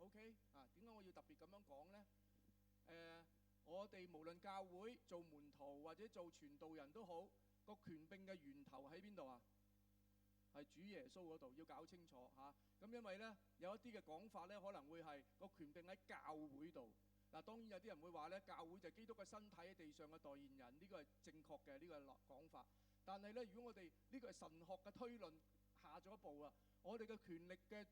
OK 啊？點解我要特別咁樣講呢？我哋無論教會做門徒或者做傳道人都好，個權柄嘅源頭喺邊度啊？係主耶穌嗰度，要搞清楚嚇。咁因為呢，有一啲嘅講法呢，可能會係個權柄喺教會度。嗱，當然有啲人會話呢，教會就係基督嘅身體喺地上嘅代言人，呢個係正確嘅，呢個係講法。但係呢，如果我哋呢個係神學嘅推論下咗一步啊，我哋嘅權力嘅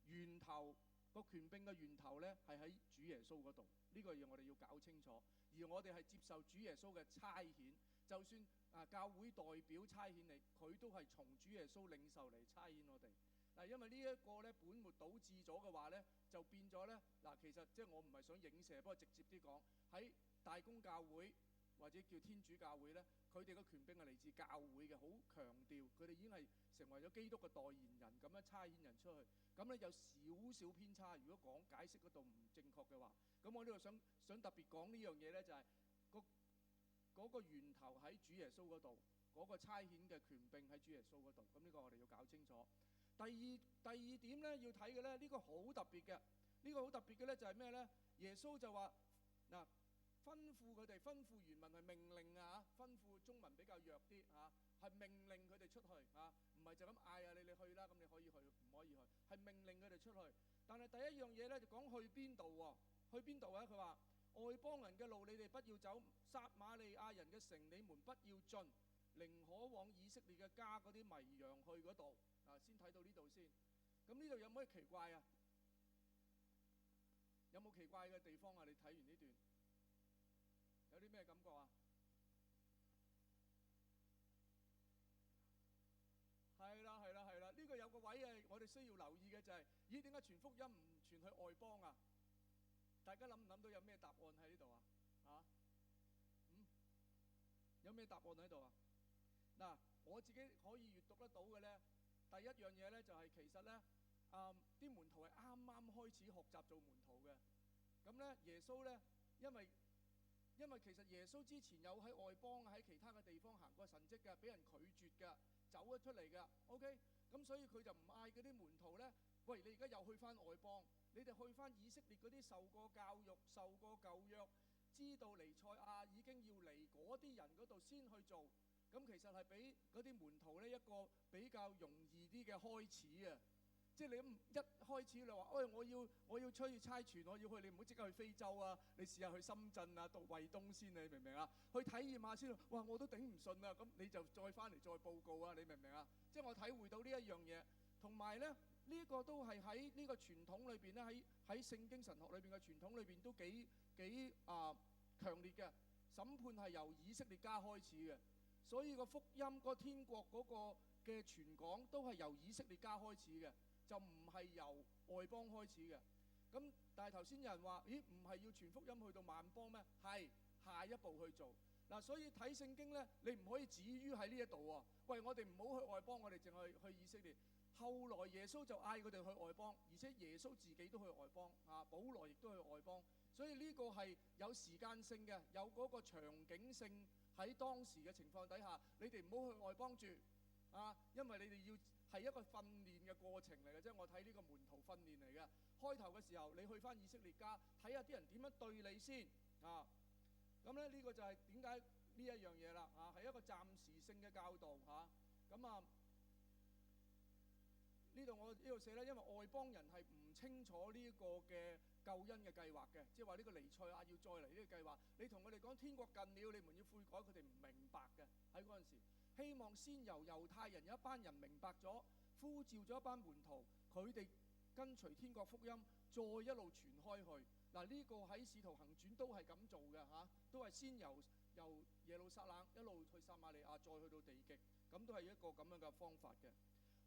源頭，個權柄嘅源頭呢，係喺主耶穌嗰度。呢個嘢我哋要搞清楚。而我哋係接受主耶穌嘅差遣，就算教會代表差遣你，佢都係從主耶穌領受嚟差遣我哋。嗱，因為呢一個咧本末倒置咗嘅話咧，就變咗咧嗱，其實即係我唔係想影射，不過直接啲講，喺大公教會或者叫天主教會咧，佢哋嘅權柄係嚟自教會嘅，好強調佢哋已經係成為咗基督嘅代言人，咁樣差遣人出去。咁咧有少少偏差，如果講解釋嗰度唔正確嘅話，咁我呢度想特別講呢樣嘢咧，就係嗰個源頭喺主耶穌嗰度，嗰個差遣嘅權柄喺主耶穌嗰度。咁呢個我哋要搞清楚。第二點咧要睇嘅咧，呢個好特別嘅，呢個好特別嘅咧就係咩咧？耶穌就話嗱，吩咐佢哋，吩咐原文係命令啊，吩咐中文比較弱啲嚇，係命令佢哋出去嚇，唔係就咁嗌啊你去啦，咁你可以去，唔可以去，係命令佢哋出去。但係第一樣嘢咧就講去邊度喎？去邊度啊？佢話外邦人嘅路你哋不要走，撒瑪利亞人嘅城你們不要進，寧可往以色列嘅家嗰啲迷羊去嗰度。先睇到呢度先。咁呢度有冇奇怪啊？有冇奇怪嘅地方啊？你睇完呢段有啲咩感覺啊？係啦，呢個有個位係我哋需要留意嘅就係，咦，點解傳福音唔傳去外邦啊？大家諗唔諗到有咩答案喺呢度啊？有咩答案喺度啊？嗱，我自己可以閱讀得到嘅呢，第一樣嘢呢就係其實呢，啲門徒係啱啱開始學習做門徒嘅。咁呢，耶穌呢，因為其實耶穌之前有喺外邦喺其他嘅地方行過神蹟嘅，俾人拒絕嘅，走咗出嚟嘅。OK，咁所以佢就唔嗌嗰啲門徒呢，喂，你而家又去翻外邦，你哋去翻以色列嗰啲受過教育、受過舊約、知道彌賽亞已經要嚟嗰啲人嗰度先去做。咁其實係俾嗰啲門徒呢一個比較容易啲嘅開始啊！即係你一開始你話，我要出去差傳，我要去，你唔好即刻去非洲啊！你試下去深圳啊，到惠東先，你明唔明啊？去體驗下先，哇！我都頂唔順啊！咁你就再翻嚟再報告啊！你明唔明啊？即係我體會到呢一樣嘢，同埋呢，呢一個都係喺呢個傳統裏邊咧，喺聖經神學裏邊嘅傳統裏邊都幾強烈嘅。審判係由以色列家開始嘅。所以個福音個天國嗰個嘅傳講都係由以色列家開始嘅，就唔係由外邦開始嘅。咁但係頭先有人話，咦，唔係要傳福音去到萬邦咩？係下一步去做嗱。所以睇聖經呢，你唔可以止於喺呢一度喎。喂，我哋唔好去外邦，我哋淨係去以色列。後來耶穌就嗌佢哋去外邦，而且耶穌自己都去外邦啊，保羅亦都去外邦。所以呢個係有時間性嘅，有嗰個場景性。喺當時嘅情況底下，你哋唔好去外邦住啊，因為你哋要係一個訓練嘅過程嚟嘅啫。我睇呢個門徒訓練嚟嘅。開頭嘅時候，你去翻以色列家睇下啲人點樣對你先啊。咁咧呢個就係點解呢一樣嘢啦啊，係一個暫時性嘅教導嚇。咁呢度我呢度寫咧，因為外邦人係唔清楚呢個嘅救恩嘅計劃嘅，即係話呢個彌賽亞要再嚟呢個計劃。你同佢哋講天國近了，你們要悔改，佢哋唔明白嘅。喺嗰陣時，希望先由猶太人有一班人明白咗，呼召咗一班門徒，佢哋跟隨天國福音，再一路傳開去。嗱，呢個喺使徒行傳都係咁做嘅嚇，都係先由耶路撒冷一路去撒瑪利亞，再去到地極，咁都係一個咁樣嘅方法嘅。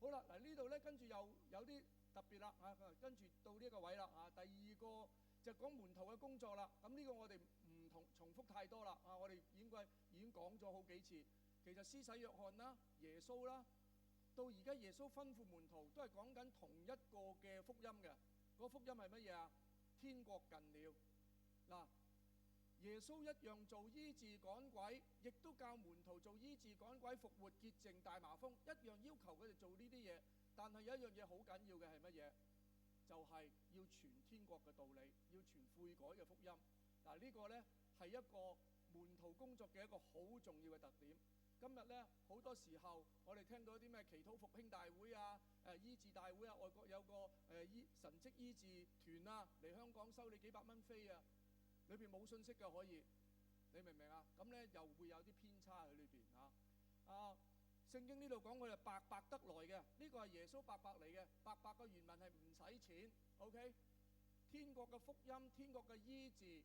好啦，嗱呢度咧跟住又有啲特別啦嚇，跟住到呢一個位啦嚇。第二個就講門徒嘅工作啦。咁呢個我哋唔重複太多啦啊，我哋已經講咗好幾次。其實施洗約翰啦、耶穌啦，到而家耶穌吩咐門徒都係講緊同一個嘅福音嘅。嗰個福音係乜嘢啊？天國近了。嗱，耶穌一樣做醫治趕鬼，亦都教門徒做醫治趕鬼、復活潔淨大麻風，一樣要求佢哋做呢啲嘢。但係有一樣嘢好緊要嘅係乜嘢？就係要傳天國嘅道理，要傳悔改嘅福音。嗱，呢個呢係一個門徒工作嘅一個好重要嘅特點。今日呢，好多時候我哋聽到啲咩祈禱復興大會啊、醫治大會啊，外國有個神蹟醫治團啊嚟香港收你幾百蚊飛啊，裏邊冇信息嘅可以，你明唔明啊？咁呢又會有啲偏差喺裏邊啊。聖經呢度講佢係白白得來嘅，呢個係耶穌白白嚟嘅，白白嘅原文係唔使錢。OK， 天國嘅福音、天國嘅醫治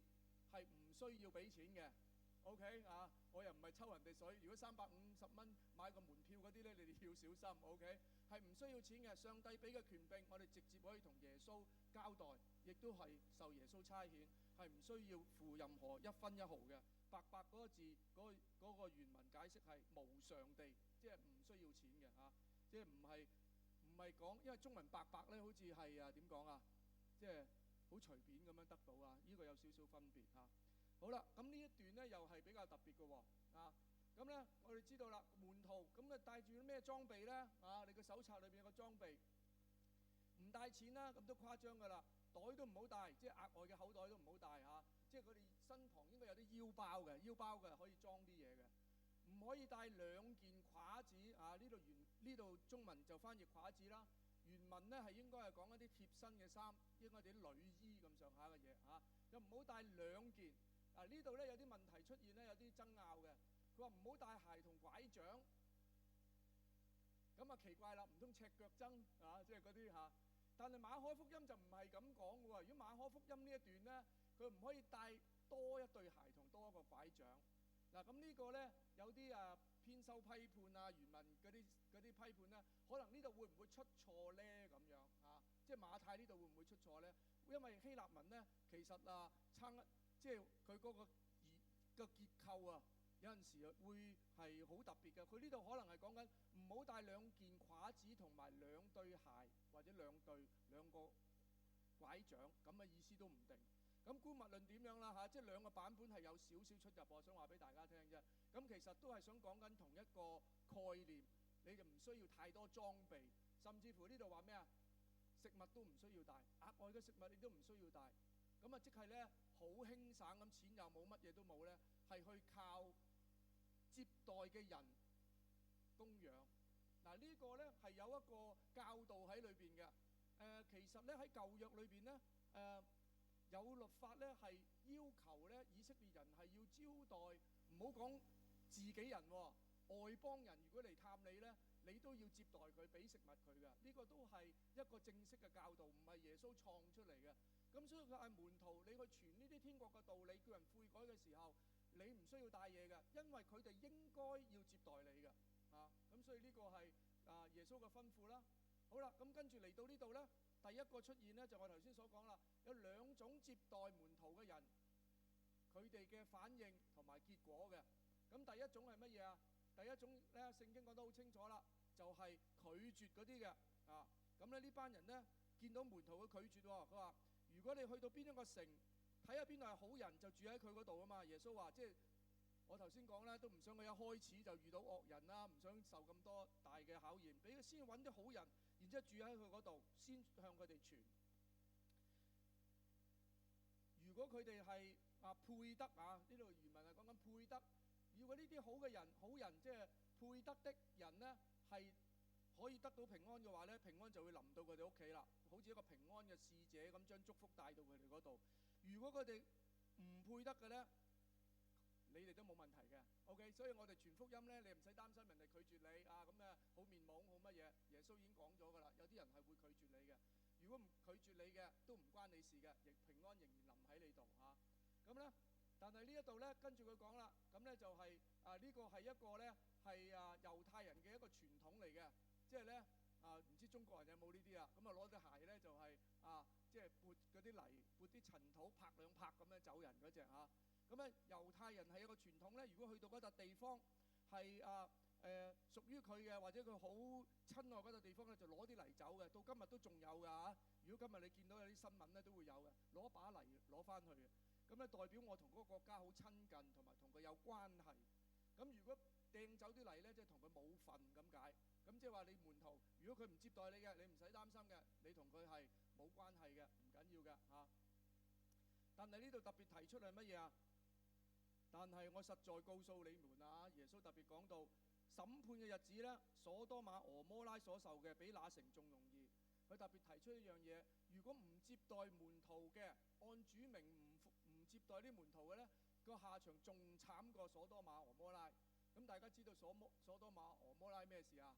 係唔需要俾錢嘅。OK 啊，我又唔係抽人哋水。如果350蚊買個門票嗰啲咧，你哋要小心。OK， 係唔需要錢嘅。上帝俾嘅權柄，我哋直接可以同耶穌交代，亦都係受耶穌差遣，係唔需要付任何一分一毫嘅。白白嗰個字，嗰個原文解釋係無償地，即係唔需要錢嘅嚇，即係唔係講，因為中文白白咧，好似係點講啊，即係好隨便咁樣得到啊，呢個有少少分別嚇。好啦，咁呢一段咧又係比較特別嘅喎啊。咁咧我哋知道啦，門徒咁啊帶住咩裝備咧啊？你個手冊裏邊有個裝備，唔帶錢啦，咁都誇張㗎啦，袋都唔好帶，即係額外嘅口袋都唔好帶嚇。即係佢哋身旁應該有啲腰包嘅可以裝啲嘢嘅，唔可以帶2件褂子啊！呢度中文就翻譯褂子啦，原文咧係應該係講一啲貼身嘅衫，應該啲女衣咁上下嘅嘢嚇，又唔好帶2件。呢度咧有啲問題出現咧，有啲爭拗嘅。佢話唔好帶鞋同拐杖，咁啊奇怪啦，唔通赤腳僧啊？即係嗰啲嚇。但係馬可福音就唔係咁講嘅喎。如果馬可福音呢一段咧，佢唔可以帶多一對鞋同多一個拐杖。嗱，咁呢個咧有啲編修批判啊，原文嗰啲批判咧，可能呢度會唔會出錯咧？咁樣啊，即係馬太呢度會唔會出錯咧？因為希臘文咧其實即係佢嗰個結構啊，有陣時會係好特別嘅。佢呢度可能係講緊唔好帶2件褂子同埋2對鞋，或者兩個拐杖咁嘅意思都唔定。咁姑勿論點樣啦嚇，即係2個版本係有少少出入，我想話俾大家聽啫。咁其實都係想講緊同一個概念，你就唔需要太多裝備，甚至乎呢度話咩啊？食物都唔需要帶，額外嘅食物你都唔需要帶。咁啊，即係咧好輕省咁，錢又冇，乜嘢都冇咧，係去靠接待嘅人供養。嗱，呢個咧係有一個教導喺裏邊嘅。其實咧喺舊約裏邊咧，有律法咧係要求咧以色列人係要招待，唔好講自己人喎，外邦人如果嚟探你咧，你都要接待佢，俾食物佢嘅。呢個都係一個正式嘅教導，唔係耶穌創出嚟嘅。咁所以佢係門徒，你去傳呢啲天國嘅道理，叫人悔改嘅時候，你唔需要帶嘢嘅，因為佢哋應該要接待你嘅啊。咁所以呢個係耶穌嘅吩咐啦。好啦，咁跟住嚟到呢度咧，第一個出現咧就我頭先所講啦，有2種接待門徒嘅人，佢哋嘅反應同埋結果嘅。咁第一種係乜嘢啊？第一種咧聖經講得好清楚啦，就係拒絕嗰啲嘅啊。咁咧呢班人咧見到門徒嘅拒絕喎，佢話：如果你去到邊一個城，睇下邊度係好人，就住喺佢嗰度啊嘛。耶穌話：即係我頭先講咧，都唔想佢一開始就遇到惡人啦，唔想受咁多大嘅考驗，俾佢先揾啲好人，然之後住喺佢嗰度，先向佢哋傳。如果佢哋係配得啊，呢度原文係講緊配得。如果呢啲好人即係配得的人呢，係可以得到平安嘅話呢，平安就會臨到佢哋屋企啦，好似一個平安嘅使者咁，將祝福帶到佢哋嗰度。如果佢哋唔配得嘅呢，你哋都冇問題嘅。OK， 所以我哋傳福音呢，你唔使擔心人哋拒絕你啊，咁好面懵好乜嘢。耶穌已經講咗㗎啦，有啲人係會拒絕你嘅。如果唔拒絕你嘅，都唔關你事嘅，亦平安仍然臨喺你度嚇。咁呢，但係呢一度呢，跟住佢講啦，咁呢就係呢個係一個呢係猶太人嘅一個傳統嚟嘅，即係呢唔知中國人有冇呢啲啊？咁攞對鞋呢，就係即係撥嗰啲泥，撥啲塵土，拍2拍咁樣走人嗰隻嚇。咁咧猶太人係一個傳統呢，如果去到嗰笪地方係屬於佢嘅，或者佢好親愛嗰笪地方咧，就攞啲泥走嘅。到今日都仲有㗎嚇。如果今日你見到有啲新聞咧，都會有嘅，攞把泥攞翻去嘅。咁咧代表我同嗰個國家好親近，同埋同佢有關係。咁如果掟走啲泥咧，即係同佢冇份咁解。咁即係話你門徒，如果佢唔接待你嘅，你唔使擔心嘅，你同佢係冇關係但係呢度特別提出係乜嘢啊？但係我實在告訴你們啊，耶穌特別講到審判嘅日子呢，所多瑪俄摩拉所受嘅比那城仲容易。佢特別提出一樣嘢，如果唔接待門徒嘅，按主名唔接待啲門徒嘅呢，個下場仲慘過所多瑪俄摩拉。咁大家知道所多瑪俄摩拉咩事啊？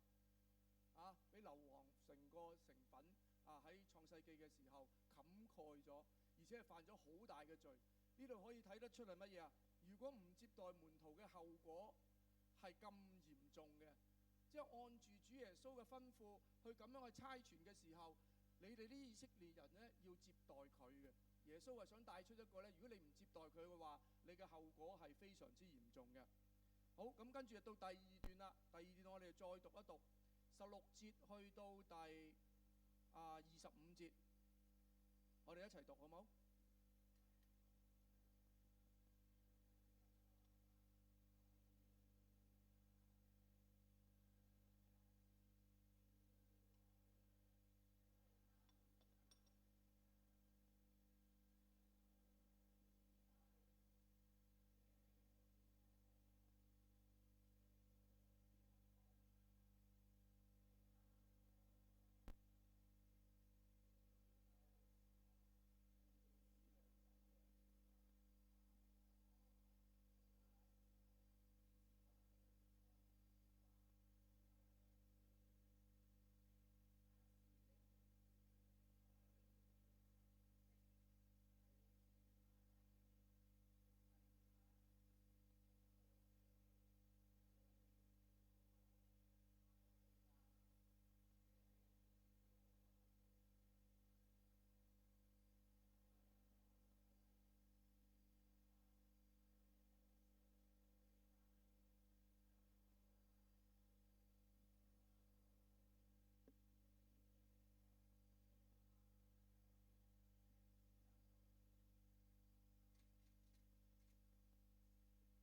啊，俾硫磺成個成粉啊，喺創世記嘅時候冚蓋咗，而且係犯咗好大嘅罪。呢度可以睇得出係乜嘢啊？如果唔接待門徒嘅後果係咁嚴重嘅，即係按住主耶穌嘅吩咐去咁樣去差傳嘅時候，你哋啲以色列人呢要接待佢嘅。耶穌係想帶出一個呢，如果你唔接待佢嘅話，你嘅後果係非常之嚴重嘅。好，咁跟住就到第二段啦。第二段我哋再讀一讀16節去到第25節，我哋一齊讀好冇？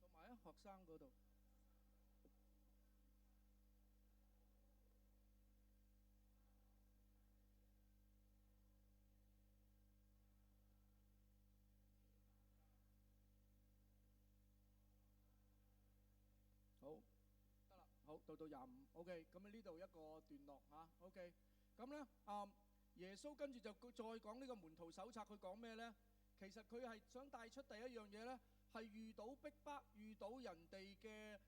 同埋喺學生嗰度。好，得啦，好，到25 ，OK， 咁呢度一個段落嚇 ，OK， 咁咧耶穌跟住就再講呢個門徒手冊，佢講咩咧？其實佢係想帶出第一樣嘢咧，係遇到逼迫、遇到人哋嘅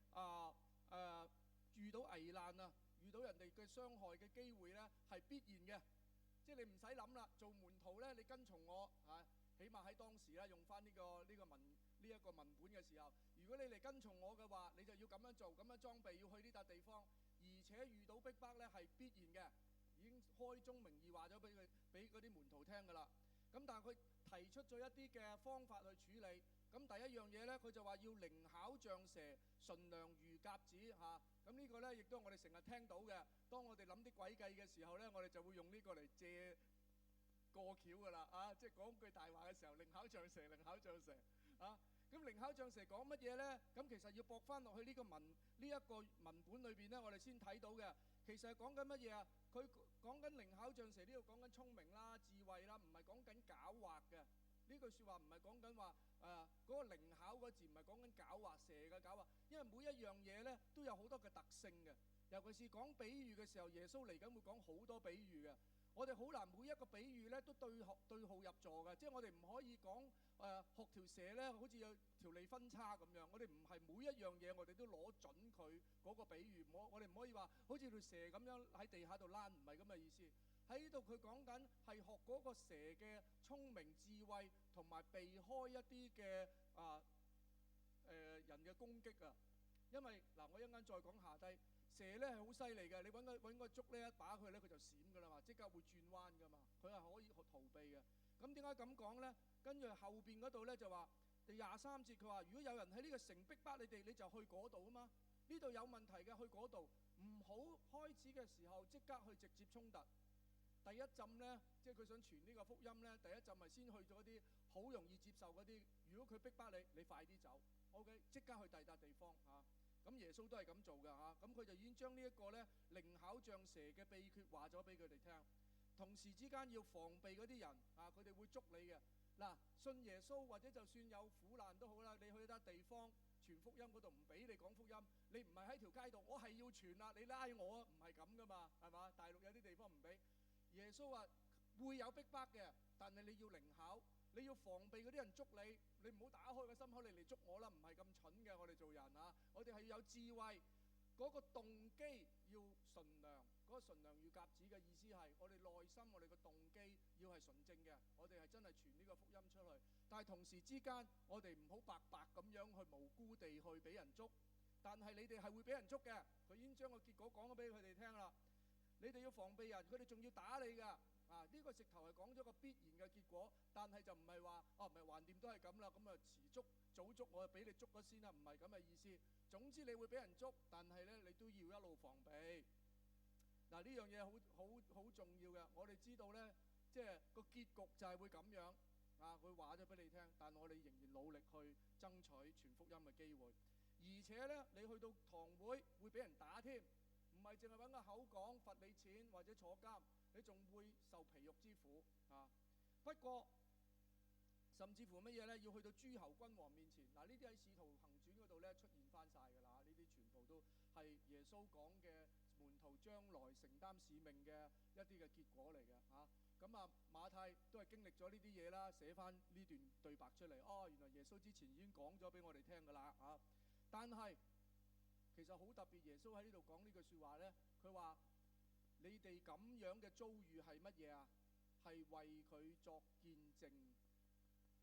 遇到危難啊，遇到人哋嘅傷害嘅機會咧，係必然嘅。即係你唔使諗啦，做門徒咧，你跟從我嚇，起碼喺當時咧用翻呢個文本嘅時候，如果你嚟跟從我嘅話，你就要咁樣做，咁樣裝備，要去呢笪地方，而且遇到逼迫咧係必然嘅，已經開宗明義話咗俾嗰啲門徒聽㗎啦。咁但係佢提出咗一啲嘅方法去處理。咁第一樣嘢咧，佢就話要靈巧像蛇，純良如鴿子嚇。咁呢個咧亦都我哋成日聽到嘅。當我哋諗啲詭計嘅時候咧，我哋就會用呢個嚟借過橋㗎啦啊！即係講句大話嘅時候，靈巧像蛇，靈巧像蛇啊！咁靈巧像蛇講乜嘢咧？咁其實要駁翻落去呢個文本裏邊咧，我哋先睇到嘅。其實係講緊乜嘢啊？佢講緊靈巧像蛇，呢度講緊聰明啦、智慧啦，唔係講緊狡猾嘅。呢句説話唔係講緊話嗰個靈巧嗰字唔係講緊狡猾蛇嘅狡猾，因為每一樣嘢咧都有好多嘅特性嘅。尤其是講比喻嘅時候，耶穌嚟緊會講好多比喻嘅。我哋好難每一個比喻咧都對號入座嘅，即係我哋唔可以講學條蛇咧好似有條脷分叉咁樣。我哋唔係每一樣嘢我哋都攞準佢嗰個比喻，我哋唔可以話好似條蛇咁樣喺地下度躝，唔係咁嘅意思。喺呢度佢講緊係學嗰個蛇嘅聰明智慧，同埋避開一啲嘅人嘅攻擊啊。因為我一陣間再講下低。蛇咧係好犀利嘅，你揾個竹咧一打佢咧，佢就閃㗎啦嘛，即刻會轉彎㗎嘛，佢係可以逃避嘅。咁點解咁講咧？跟住後邊嗰度咧就話第23節，佢話如果有人喺呢個城逼迫你哋，你就去嗰度啊嘛。呢度有問題嘅，去嗰度唔好開始嘅時候即刻去直接衝突。第一陣咧，即係佢想傳呢個福音咧，第一陣咪先去咗啲好容易接受嗰啲。如果佢逼迫你，你快啲走 ，OK， 即刻去第二笪地方嚇。咁耶穌都係咁做㗎嚇，咁佢就已經將呢一個咧靈巧像蛇嘅秘訣話咗俾佢哋聽。同時之間要防備嗰啲人啊，佢哋會捉你嘅。嗱，信耶穌或者就算有苦難都好啦，你去一笪地方傳福音嗰度唔俾你講福音，你唔係喺條街度，我係要傳啦，你拉我啊，唔係咁噶嘛，係嘛？大陸有啲地方唔俾。耶穌話會有逼迫嘅，但係你要靈巧，你要防備嗰啲人捉你，你唔好打開個心口你嚟捉我啦，唔係咁蠢嘅，我哋做人啊，我哋係要有智慧。嗰個動機要純良，嗰個純良與鴿子嘅意思係我哋內心我哋個動機要係純正嘅，我哋係真係傳呢個福音出去。但係同時之間，我哋唔好白白咁樣去無辜地去俾人捉。但係你哋係會俾人捉嘅，佢已經將個結果講咗俾佢哋聽啦。你哋要防備人，佢哋仲要打你㗎。啊，呢個直頭係講咗個必然嘅結果，但係就唔係話唔係橫掂都係咁啦，咁啊遲捉早捉我就俾你捉咗先啦，唔係咁嘅意思。總之你會俾人捉，但係咧你都要一路防備。嗱，呢樣嘢好重要嘅。我哋知道咧，即係個結局就係會咁樣啊。佢話咗俾你聽，但我哋仍然努力去爭取傳福音嘅機會。而且咧，你去到堂會會俾人打添，唔係淨係揾個口講罰你錢或者坐監，你仲會受皮肉之苦啊。不過甚至乎乜嘢咧？要去到諸侯君王面前，嗱，呢啲喺《使徒行傳》嗰度咧出現翻晒㗎啦。呢啲全部都係耶穌講嘅門徒將來承擔使命嘅一啲嘅結果嚟嘅嚇。咁啊，馬太都係經歷咗呢啲嘢啦，寫翻呢段對白出嚟。哦，原來耶穌之前已經講咗俾我哋聽㗎啦嚇。但係其實好特別，耶穌喺呢度講呢句説話咧，佢話：你哋咁樣嘅遭遇係乜嘢啊？係為佢作見證。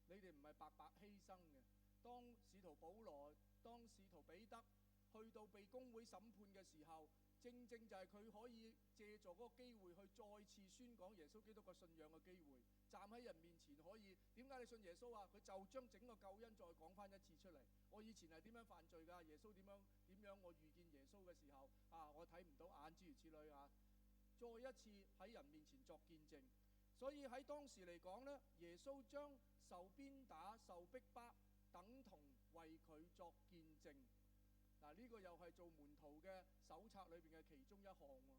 你哋唔係白白犧牲嘅。當使徒保羅、當使徒彼得去到被公會審判嘅時候，正正就係佢可以借助嗰個機會去再次宣講耶穌基督嘅信仰嘅機會，站喺人面前可以點解你信耶穌啊？佢就將整個救恩再講翻一次出嚟。我以前係點樣犯罪㗎？耶穌點樣我遇見耶穌嘅時候啊，我睇唔到眼諸如此類啊，再一次喺人面前作見證。所以喺當時嚟講呢，耶穌將受鞭打、受逼迫等同為佢作見證。嗱，呢個又係做門徒嘅手冊裏邊嘅其中一項喎。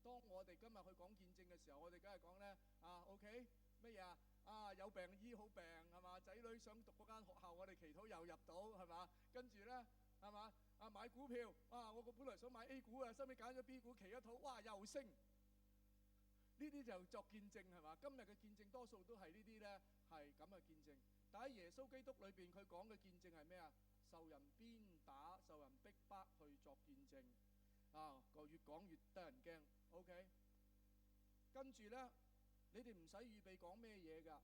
當我哋今日去講見證嘅時候，我哋梗係講呢，OK 乜嘢啊？有病醫好病係嘛？仔女想讀嗰間學校，我哋祈禱又入到係嘛？跟住呢係嘛？買股票我本來想買 A 股收尾揀咗 B 股，祈一禱哇又升。呢啲就作見證係嘛？今日嘅見證多數都係呢啲呢，係咁嘅見證。但喺耶穌基督裏邊，佢講嘅見證係咩啊？受人鞭打、受人逼迫去作見證越講越得人驚。OK， 跟住呢，你哋唔使預備講咩嘢㗎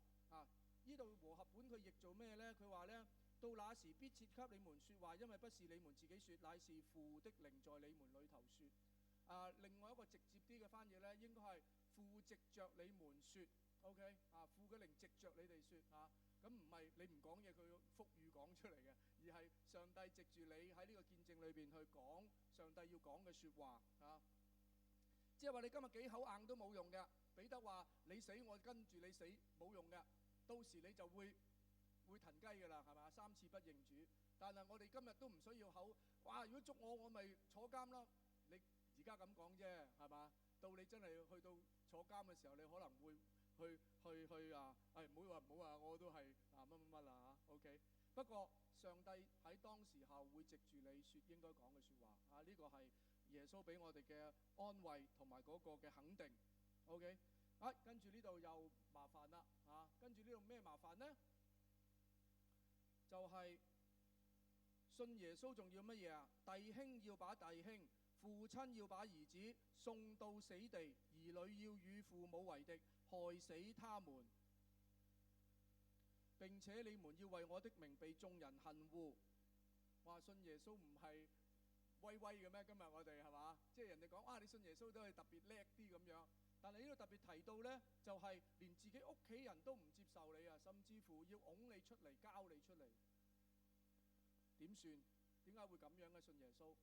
呢度和合本佢譯做咩呢？佢話呢，到那時必切給你們説話，因為不是你們自己説，乃是父的靈在你們裏頭説。另外一個直接啲嘅翻譯呢，應該係父藉着你們説 ，OK 父嘅靈藉着你哋説咁唔係你唔講嘢，佢腹語講出嚟嘅，而係上帝藉住你喺呢個見證裏邊去講上帝要講嘅説話即係話你今日幾口硬都冇用嘅。彼得話你死我跟住你死冇用嘅，到時你就會騰雞㗎啦，係嘛？3次不認主。但係我哋今日都唔需要口如果捉我咪坐監咯。你而家咁講啫，係嘛？到你真係去到坐監嘅時候，你可能會去唔好話我都係乜啦OK。不過上帝喺當時候會藉住你説應該講嘅説話呢個係耶穌俾我哋嘅安慰同埋嗰個嘅肯定。OK， 跟住呢度又麻煩啦跟住呢度咩麻煩呢？就係信耶穌仲要乜嘢啊？弟兄要把弟兄，父親要把兒子送到死地，兒女要與父母為敵，害死他們。並且你們要為我的名被眾人恨惡。話信耶穌唔係威威嘅咩？今日我哋係嘛？即係人哋講你信耶穌都係特別叻啲咁樣。但係呢度特別提到呢，就係連自己屋企人都唔接受你甚至乎要拱你出嚟，交你出嚟，點算？點解會咁樣嘅？信耶穌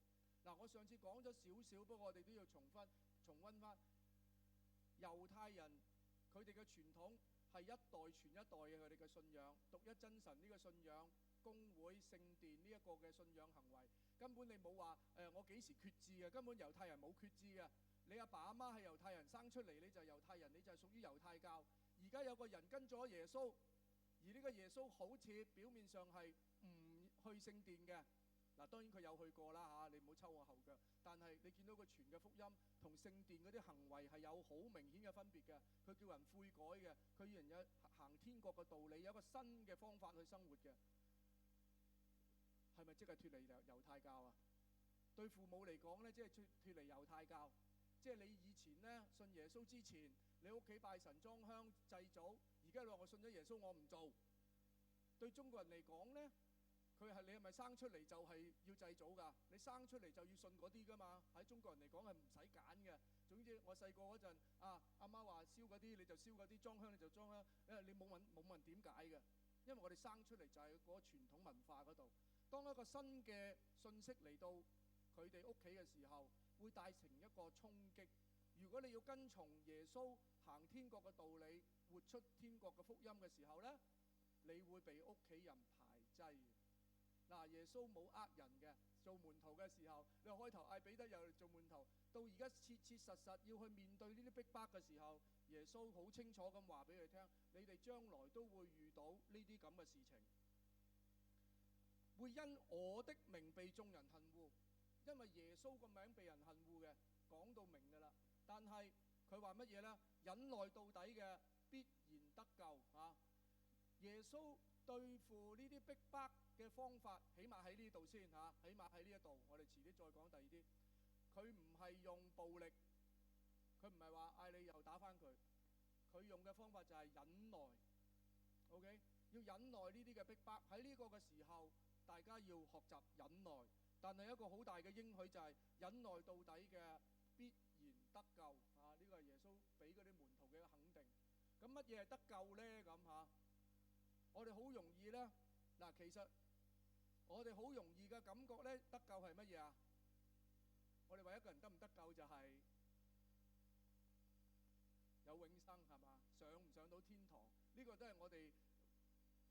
我上次講咗少少，不過我哋都要重溫翻。猶太人佢佢哋嘅傳統係一代傳一代嘅，佢哋嘅信仰，獨一真神呢個信仰，公會聖殿呢一個嘅信仰行為，根本你冇話我幾時決志嘅，根本猶太人冇決志嘅。你阿爸阿媽係猶太人生出嚟，你就係猶太人，你就係屬於猶太教。而家有個人跟咗耶穌，而呢個耶穌好似表面上係唔去聖殿嘅。嗱，當然佢有去過啦嚇，你唔好抽我後腳。但係你見到佢傳嘅福音同聖殿嗰啲行為係有好明顯嘅分別嘅。佢叫人悔改嘅，佢要人有行天國嘅道理，有一個新嘅方法去生活嘅。係咪即係脫離猶太教啊？對父母嚟講呢，即係脫離猶太教。即係你以前呢，信耶穌之前，你屋企拜神裝香祭祖，而家你話我信咗耶穌我唔做。對中國人嚟講呢，你係咪生出嚟就係要祭祖㗎？你生出嚟就要信嗰啲㗎嘛？喺中國人嚟講係唔使揀嘅。總之我細個嗰陣阿媽話燒嗰啲你就燒嗰啲，裝香你就裝香，因為你冇問點解嘅，因為我哋生出嚟就係嗰個傳統文化嗰度。當一個新嘅信息嚟到佢哋屋企嘅時候，會帶成一個衝擊。如果你要跟從耶穌行天國嘅道理，活出天國嘅福音嘅時候呢，你會被屋企人排擠。嗱，耶穌冇呃人嘅。做門徒嘅時候，你開頭嗌彼得又嚟做門徒，到而家切切實實要去面對呢啲逼迫嘅時候，耶穌好清楚咁話俾佢聽：你哋將來都會遇到呢啲咁嘅事情，會因我的名被眾人恨惡。因為耶穌個名被人恨惡嘅，講到明㗎啦。但係佢話乜嘢呢？忍耐到底嘅必然得救啊！耶穌對付呢啲逼迫嘅方法，起碼喺呢度先嚇，起碼喺呢一度，我哋遲啲再講第二啲。佢唔係用暴力，佢唔係話嗌你又打返佢，佢用嘅方法就係忍耐。OK， 要忍耐呢啲嘅逼迫。喺呢個嘅時候，大家要學習忍耐。但係一個好大嘅應許就係忍耐到底嘅必然得救啊！呢個係耶穌俾嗰啲門徒嘅肯定。咁乜嘢係得救呢？咁嚇，我哋好容易呢。嗱，其實我哋好容易嘅感覺呢，得救係乜嘢啊？我哋話一個人得唔得救就係有永生係嘛？上唔上到天堂？呢個都係我哋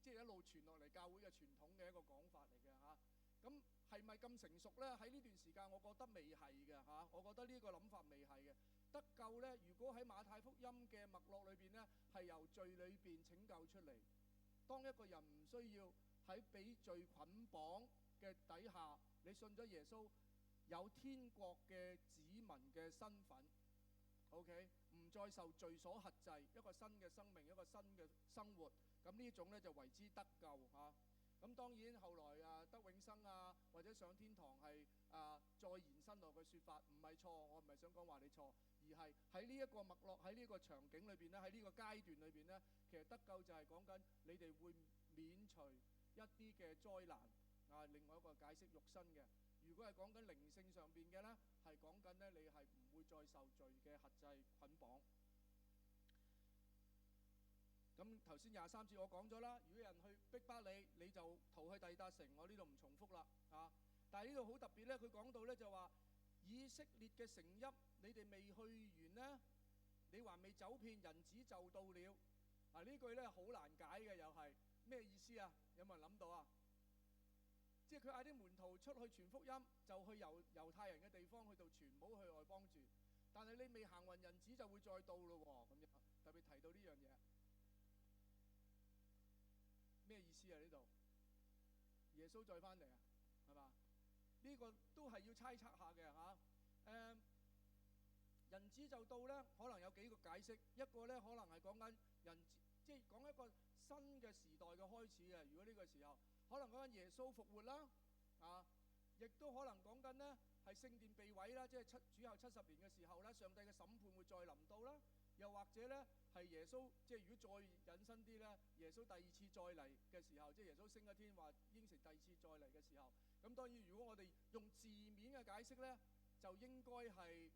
即係一路傳落嚟教會嘅傳統嘅一個講法嚟嘅嚇。咁係咪咁成熟呢？喺呢段時間，我覺得未係嘅嚇。我覺得呢個諗法未係嘅。得救呢，如果喺馬太福音嘅脈絡裏邊呢，係由罪裏邊拯救出嚟。當一個人唔需要喺俾罪捆綁嘅底下，你信咗耶穌，有天國嘅子民嘅身份 ，OK， 唔再受罪所轄制，一個新嘅生命，一個新嘅生活。咁呢種呢，就為之得救嚇。咁當然後來得永生或者上天堂係再延伸落嘅説法，唔係錯，我唔係想講話你錯，而係喺呢一個脈絡，喺呢個場景裏邊咧，喺呢個階段裏邊咧，其實得救就係講緊你哋會免除一啲嘅災難另外一個解釋肉身嘅。如果係講緊靈性上邊嘅咧，係講緊咧你係唔會再受罪嘅轄制捆綁。咁頭先23節我講咗啦，如果有人去逼迫你，你就逃去第二笪城，我呢度唔重複啦嚇。但係呢度好特別咧，佢講到咧就話以色列嘅城邑，你哋未去完呢，你還未走遍，人子就到了。呢句咧好難解嘅，又係咩意思啊？有冇人諗到啊？即係佢嗌啲門徒出去傳福音，就去猶太人嘅地方去到傳，唔好去外邦住。但係你未行運，人子就會再到咯喎，咁樣特別提到呢樣嘢。咩意思啊？呢度耶穌再翻嚟啊，係嘛？呢個都係要猜測下嘅嚇。人子就到咧，可能有幾個解釋。一個咧可能係講緊人子，即係講一個新嘅時代嘅開始嘅。如果呢個時候，可能講緊耶穌復活啦，亦都可能講緊呢係聖殿被毀啦，即係主後70年嘅時候咧，上帝嘅審判會再臨到啦。又或者咧係耶穌，即係如果再引申啲咧，耶穌第二次再嚟嘅時候，即係耶穌升一天話應承第二次再嚟嘅時候，咁當然如果我哋用字面嘅解釋咧，就應該係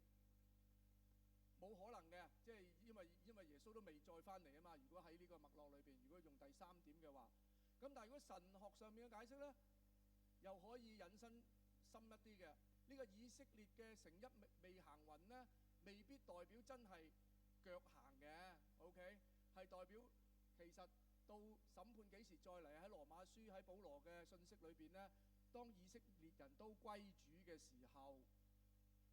冇可能嘅，即係因為耶穌都未再翻嚟啊嘛。如果喺呢個脈絡裏邊，如果用第3點嘅話，咁但係如果神學上面嘅解釋咧，又可以引申深一啲嘅。呢個以色列嘅城邑未行穩咧，未必代表真係腳行嘅 OK 係代表其實到審判幾時再嚟？喺羅馬書喺保羅嘅信息裏邊呢，當以色列人都歸主嘅時候，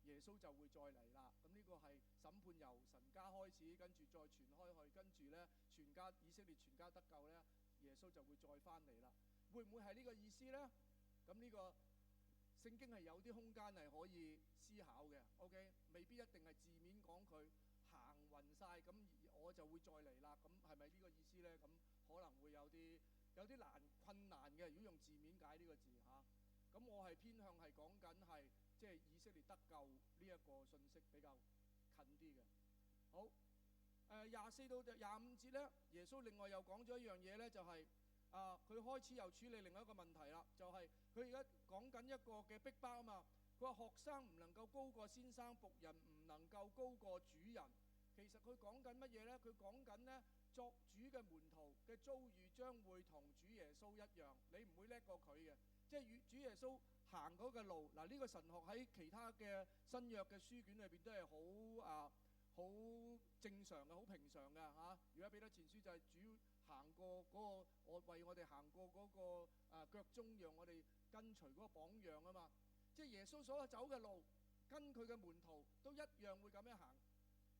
耶穌就會再嚟啦。咁呢個係審判由神家開始，跟住再傳開去，跟住呢全家以色列全家得救呢，耶穌就會再翻嚟啦。會唔會係呢個意思呢？咁呢個聖經係有啲空間係可以思考嘅。OK， 未必一定係字面講佢行暈晒，咁我就會再嚟啦。咁係咪呢個意思呢？咁可能會有啲困難嘅。如果用字面解呢個字嚇，咁我係偏向係講緊係即係以色列得救呢一個信息比較近啲嘅。好，24到25節呢，耶穌另外又講咗一樣嘢呢，就係佢開始又處理另外一個問題啦，就係佢而家講緊一個嘅逼迫啊嘛。佢話學生唔能夠高過先生，僕人唔能夠高過主人。其實佢講緊乜嘢呢？佢講緊呢，作主嘅門徒嘅遭遇將會同主耶穌一樣，你唔會叻過佢嘅。即係與主耶穌行嗰個路，嗱呢個神學喺其他嘅新約嘅書卷裏邊都係好正常嘅，好平常嘅嚇。如果彼得前書就係主行過嗰個，我為我哋行過嗰個腳蹤，讓我哋跟隨嗰個榜樣啊嘛。即係耶穌所走嘅路，跟佢嘅門徒都一樣會咁樣行。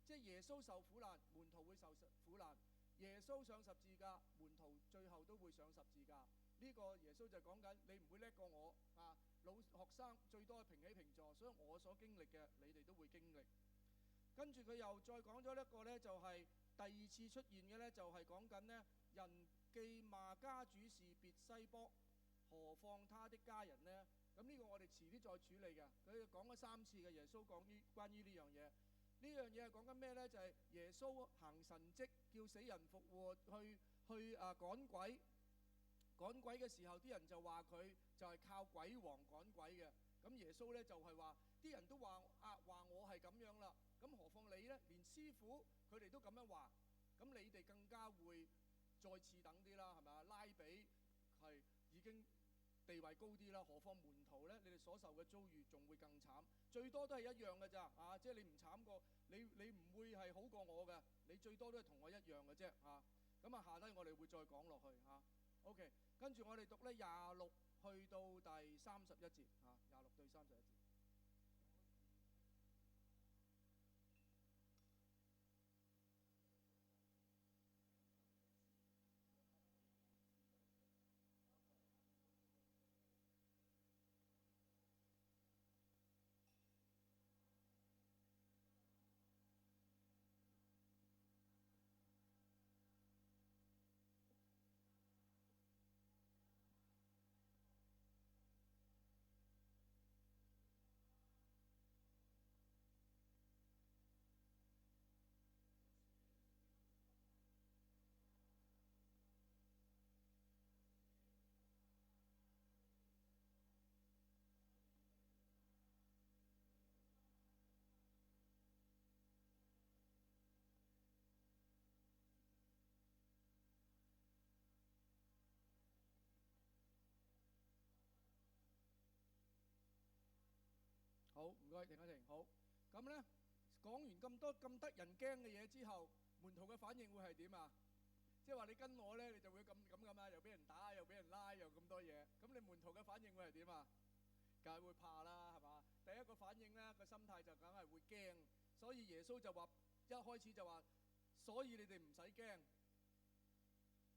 即係耶穌受苦難，門徒會受苦難；耶穌上十字架，門徒最後都會上十字架。呢個耶穌就講緊你唔會叻過我啊！老學生最多係平起平坐，所以我所經歷嘅你哋都會經歷。跟住佢又再講咗一個呢，就係第二次出現嘅呢，就係講緊呢，人既罵家主是別西卜，何況他的家人呢？咁呢個我哋遲啲再處理嘅。佢講咗3次嘅，耶穌講關於呢樣嘢。呢樣嘢係講緊咩呢？就係耶穌行神蹟，叫死人復活，去趕鬼。趕鬼嘅時候，啲人就話佢就係靠鬼王趕鬼嘅。咁耶穌呢就係話，啲人都話我係咁樣啦。咁何況你呢？連師傅佢哋都咁樣話，咁你哋更加會再次等啲啦，係咪啊？拉比係已經地位高啲啦，何況門徒呢？你哋所受嘅遭遇仲會更慘，最多都係一樣嘅咋啊！即係你唔慘過你唔會係好過我嘅，你最多都係同我一樣嘅啫啊！咁啊，下低我哋會再講落去嚇。OK， 跟住我哋讀呢26去到第31節嚇，26對31節。好，唔該，停一停。好，咁呢講完咁多咁得人驚嘅嘢之後，門徒嘅反應會係點啊？即係話你跟我呢，你就會咁啊，又俾人打，又俾人拉，又咁多嘢。咁你門徒嘅反應會係點啊？梗係會怕啦，係嘛？第一個反應呢，個心態就梗係會驚。所以耶穌就話一開始就話，所以你哋唔使驚。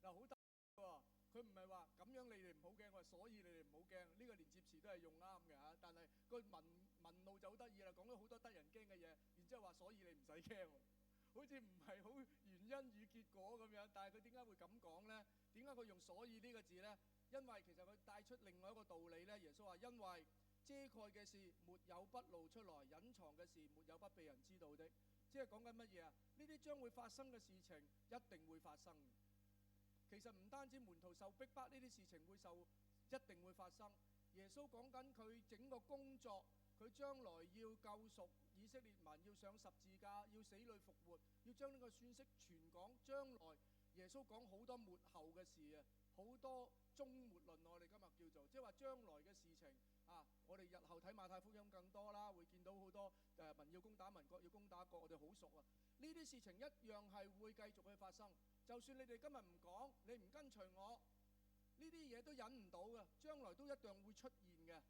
嗱，好得意喎！佢唔係話咁樣你哋唔好驚，我話所以你哋唔好驚。呢個連接詞都係用啱嘅嚇，但係個文路就好得意啦，講咗好多得人驚嘅嘢，然之後話所以你唔使驚，好似唔係好原因與結果咁樣。但係佢點解會咁講呢？點解佢用所以呢個字呢？因為其實佢帶出另外一個道理呢。耶穌話：因為遮蓋嘅事沒有不露出來，隱藏嘅事沒有不被人知道的。即係講緊乜嘢啊？呢啲將會發生嘅事情一定會發生。其實唔單止門徒受逼迫，呢啲事情一定會發生。耶穌講緊佢整個工作，佢將來要救贖以色列民，要上十字架，要死裏復活，要將呢個信息傳講。將來耶穌講好多末後嘅事啊，好多終末論我哋今日叫做，即係話將來嘅事情啊。我哋日後睇馬太福音更多啦，會見到好多民要攻打民，國要攻打國，我哋好熟啊。呢啲事情一樣係會繼續去發生，就算你哋今日唔講，你唔跟隨我，呢啲嘢都忍唔到嘅，將來都一樣會出現嘅。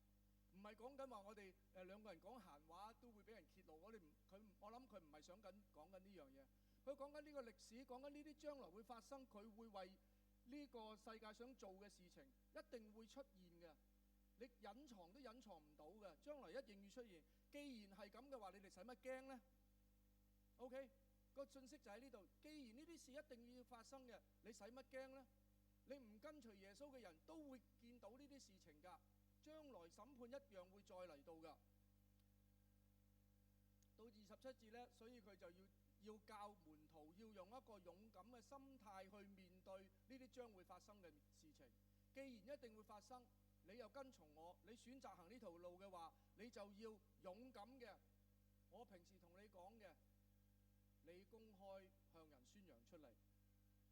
唔係講緊話我哋兩個人講閒話都會俾人揭露，我諗佢唔係想講緊呢樣嘢。佢講緊呢個歷史，講緊呢啲將來會發生，佢會為呢個世界想做嘅事情，一定會出現嘅。你隱藏都隱藏唔到嘅，將來一定要出現。既然係咁嘅話，你哋使乜驚呢？ OK， 個信息就喺呢度。既然呢啲事一定要發生嘅，你使乜驚呢？你唔跟隨耶穌嘅人都會見到呢啲事情㗎。將來審判一樣會再嚟到㗎。到27節呢，所以佢就要教門徒要用一個勇敢嘅心態去面對呢啲將會發生嘅事情。既然一定會發生，你又跟從我，你選擇行呢條路嘅話，你就要勇敢嘅。我平時同你講嘅，你公開向人宣揚出嚟。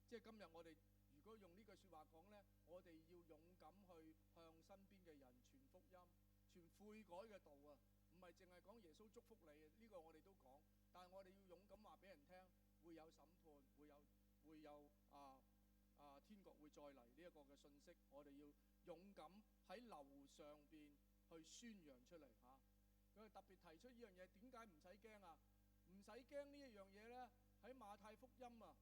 即係今日我哋如果用呢句説話講呢，我哋要勇敢去向身邊嘅人傳福音、傳悔改嘅道啊！唔係淨係講耶穌祝福你啊，呢個我哋都講，但係我哋要勇敢話俾人聽，會有審判，會有天國會再嚟呢一個嘅信息，我哋要勇敢喺樓上邊去宣揚出嚟嚇。佢特別提出呢樣嘢，點解唔使驚啊？唔使驚呢一樣嘢呢，喺馬太福音啊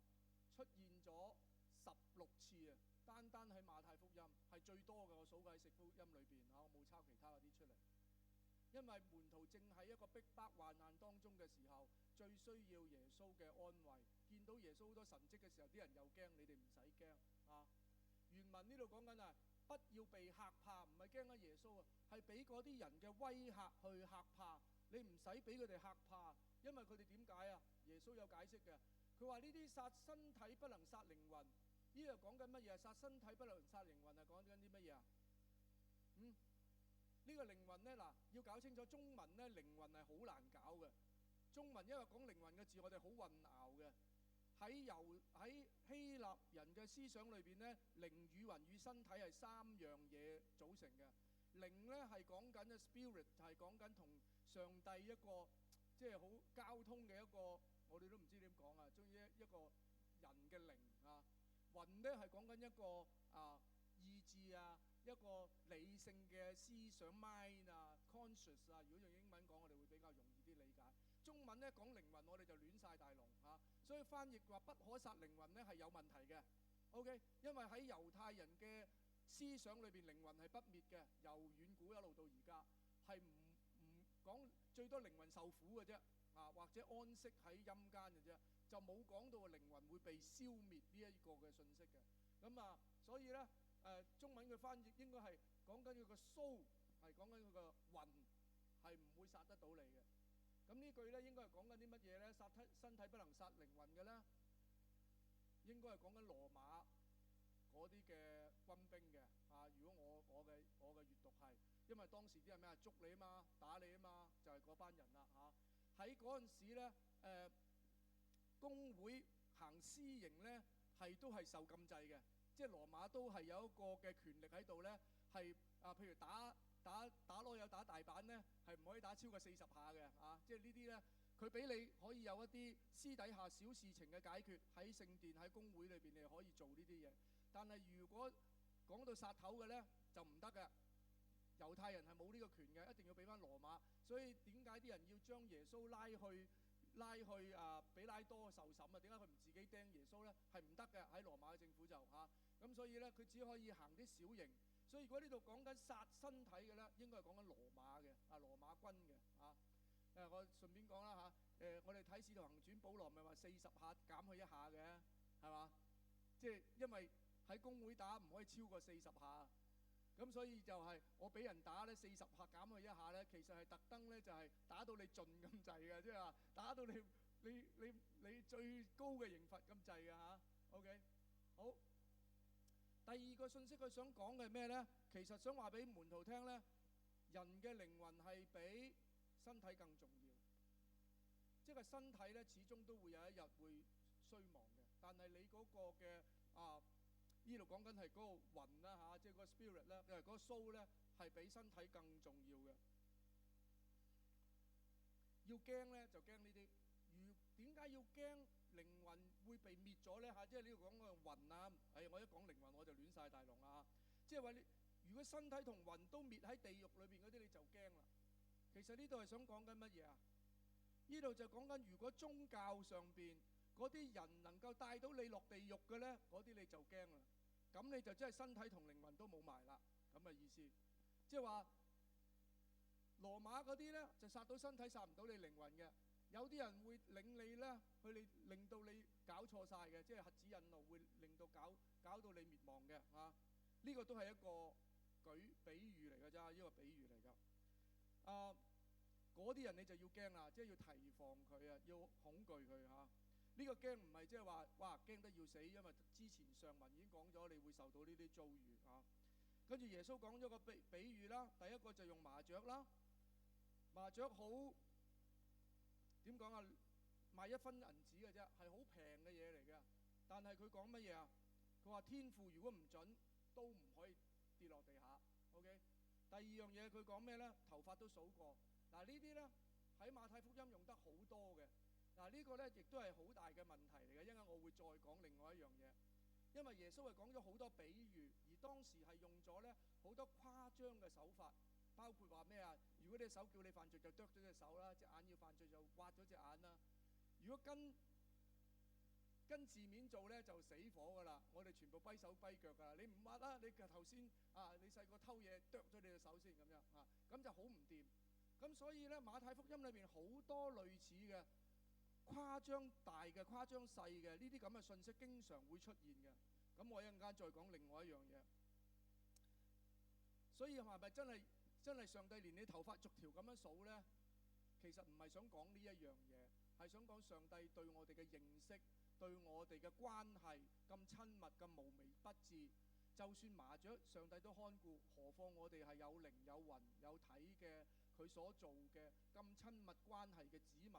出現咗16次啊，單喺馬太福音係最多嘅，我數過喺四福音裏邊嚇，我冇抄其他嗰啲出嚟。因為門徒正喺一個逼迫患難當中嘅時候，最需要耶穌嘅安慰。見到耶穌好多神蹟嘅時候，啲人又驚，你哋唔使驚啊！原文呢度講緊啊，不要被嚇怕，唔係驚緊耶穌啊，係俾嗰啲人嘅威嚇去嚇怕。你唔使俾佢哋嚇怕，因為佢哋點解啊？耶穌有解釋嘅，佢話呢啲殺身體不能殺靈魂。呢度講緊乜嘢？殺身體不能殺靈魂係講緊啲乜嘢啊？呢個靈魂呢，嗱，要搞清楚中文呢，靈魂係好難搞嘅。中文因為講靈魂嘅字，我哋好混淆嘅。喺希臘人嘅思想裏邊呢，靈與魂與身體係3樣嘢組成嘅。靈呢係講緊嘅 spirit， 係講緊同上帝一個即係好交通嘅一個，我哋都唔知點講啊，終於一個人嘅靈啊。魂呢係講緊一個意志啊，一個理性嘅思想 mind 啊 conscious 啊。如果用英文講，我哋會比較容易啲理解。中文咧講靈魂，我哋就亂晒大龍嚇，所以翻譯話不可殺靈魂咧係有問題嘅。OK， 因為喺猶太人嘅思想裏邊，靈魂係不滅嘅，由遠古一路到而家係唔講最多靈魂受苦嘅啫啊，或者安息喺陰間嘅啫，就冇講到靈魂會被消滅呢一個嘅信息嘅。咁啊，所以咧中文嘅翻譯應該係講緊佢個 soul， 係講緊佢個魂係唔會殺得到你嘅。咁呢句咧應該係講緊啲乜嘢咧？殺身體不能殺靈魂嘅咧，應該係講緊羅馬嗰啲嘅軍兵嘅啊。如果我嘅閱讀係，因為當時啲人咩啊，捉你啊嘛，打你啊嘛，就係嗰班人啦嚇。喺嗰陣時咧，公會行私刑咧都係受禁制嘅，即係羅馬都係有一個嘅權力喺度咧，係譬如打籮柚打大板咧，係唔可以打超過40下嘅啊！即係呢啲咧，佢俾你可以有一啲私底下小事情嘅解決，喺聖殿喺公會裏邊你可以做呢啲嘢。但係如果講到殺頭嘅咧，就唔得嘅。猶太人係冇呢個權嘅，一定要俾翻羅馬。所以點解啲人要將耶穌拉去比拉多受審啊？點解佢唔自己釘耶穌咧？係唔得嘅，喺羅馬嘅政府就嚇。咁所以咧，佢只可以行啲小刑。所以如果呢度講緊殺身體嘅咧，應該係講緊羅馬嘅羅馬軍嘅啊。我順便講啦嚇，我哋睇《使徒行傳》，保羅咪話40下減去1下嘅，係嘛？即係因為喺公會打唔可以超過40下，咁所以就係我俾人打咧40下減去1下咧，其實係特登咧就係打到你盡咁滯嘅，即係話打到你最高嘅刑罰咁滯嘅嚇。OK， 好。第二個信息佢想講嘅係咩呢？其實想話俾門徒聽呢，人嘅靈魂係比身體更重要。即係身體呢，始終都會有一日會衰亡嘅，但係你嗰個嘅呢度講緊係嗰個魂啦嚇，即係嗰個 spirit 咧，因為嗰個 soul 咧係比身體更重要嘅。要驚咧就驚呢啲。點解要驚靈魂會被滅咗咧嚇？即係呢度講個魂啊，我一講靈魂我就亂晒大龍啊！即係話你如果身體同魂都滅喺地獄裏邊嗰啲，你就驚啦。其實呢度係想講緊乜嘢啊？呢度就講緊如果宗教上邊嗰啲人能夠帶到你落地獄嘅咧，嗰啲你就驚啦。咁你就真係身體同靈魂都冇埋啦，咁嘅意思。即係話羅馬嗰啲咧就殺到身體，殺唔到你靈魂嘅。有啲人會領你咧，令到你搞錯晒嘅，即係核子引路會令到搞到你滅亡嘅啊！呢個都係一個比喻嚟㗎咋，呢個比喻嚟㗎。嗰啲人你就要驚啦，即係要提防佢啊，要恐懼佢嚇。呢個驚唔係即係話哇驚得要死，因為之前上文已經講咗你會受到呢啲遭遇嚇。跟住耶穌講咗個比喻啦，第一個就用麻雀啦，麻雀好點講啊？賣1分銀紙嘅啫，係好平嘅嘢嚟嘅。但係佢講乜嘢啊？佢話天父如果唔準，都唔可以跌落地下。OK。第二樣嘢佢講咩咧？頭髮都數過。嗱呢啲咧喺馬太福音用得好多嘅。嗱呢個咧亦都係好大嘅問題嚟嘅。一陣間我會再講另外一樣嘢。因為耶穌係講咗好多比喻，而當時係用咗咧好多誇張嘅手法。包括話咩啊？如果你手叫你犯罪就剁咗隻手啦，隻眼要犯罪就挖咗隻眼啦。如果跟字面做咧就死火噶啦，我哋全部跛手跛腳噶啦。你唔挖啦，你頭先你細個偷嘢剁咗你隻手先咁樣啊，咁就好唔掂。咁所以咧馬太福音裏邊好多類似嘅誇張大嘅、誇張細嘅呢啲咁嘅信息經常會出現嘅。咁我一陣間再講另外一樣嘢。所以係咪真係上帝連你頭髮逐條咁樣數咧？其實唔係想講呢一樣嘢，係想講上帝對我哋嘅認識，對我哋嘅關係咁親密、咁無微不至。就算麻雀上帝都看顧，何況我哋係有靈有魂有體嘅佢所做嘅咁親密關係嘅子民，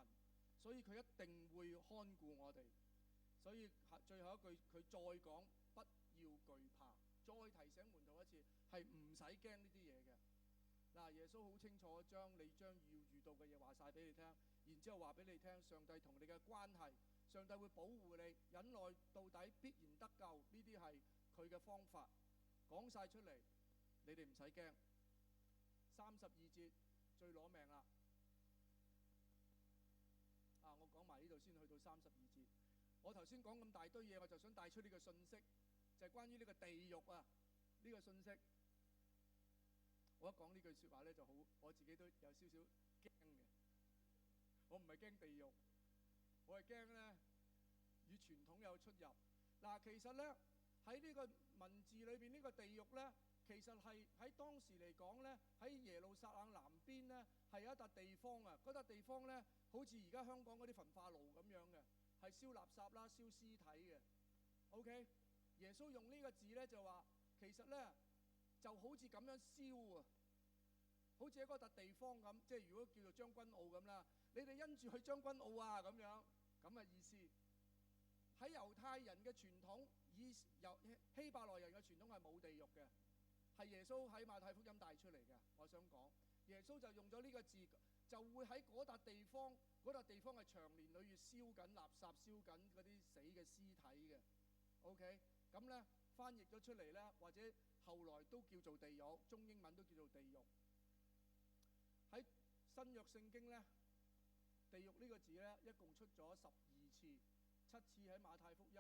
所以佢一定會看顧我哋。所以最後一句佢再講不要懼怕，再提醒門徒一次係唔使驚呢啲嘢嘅。嗱，耶穌好清楚將要遇到嘅嘢話晒俾你聽，然之後話俾你聽上帝同你嘅關係，上帝會保護你，忍耐到底必然得救，呢啲係佢嘅方法，講晒出嚟，你哋唔使驚。32節最攞命啦！我講埋呢度先，去到32節。我頭先講咁大堆嘢，我就想帶出呢個信息，就係關於呢個地獄啊，呢個信息。我一講呢句説話咧，就好，我自己都有少少驚嘅。我唔係驚地獄，我係驚咧與傳統有出入。嗱，其實咧喺呢個文字裏邊，呢個地獄咧，其實係喺當時嚟講咧，喺耶路撒冷南邊咧係有一笪地方啊。嗰笪地方咧，好似而家香港嗰啲焚化爐咁樣嘅，係燒垃圾啦、燒屍體嘅。OK， 耶穌用呢個字咧就話，其實咧就好似咁樣燒啊，好似喺嗰笪地方咁，即係如果叫做將軍澳咁啦，你哋因住去將軍澳啊咁樣咁嘅意思。喺猶太人嘅傳統，希伯來人嘅傳統係冇地獄嘅，係耶穌喺馬太福音帶出嚟嘅。我想講，耶穌就用咗呢個字，就會喺嗰笪地方，嗰笪地方係長年累月燒緊垃圾、燒緊嗰啲死嘅屍體嘅。OK， 咁咧翻譯咗出嚟咧，或者後來都叫做地獄，中英文都叫做地獄。喺新約聖經咧，地獄呢個字咧一共出咗12次，7次喺馬太福音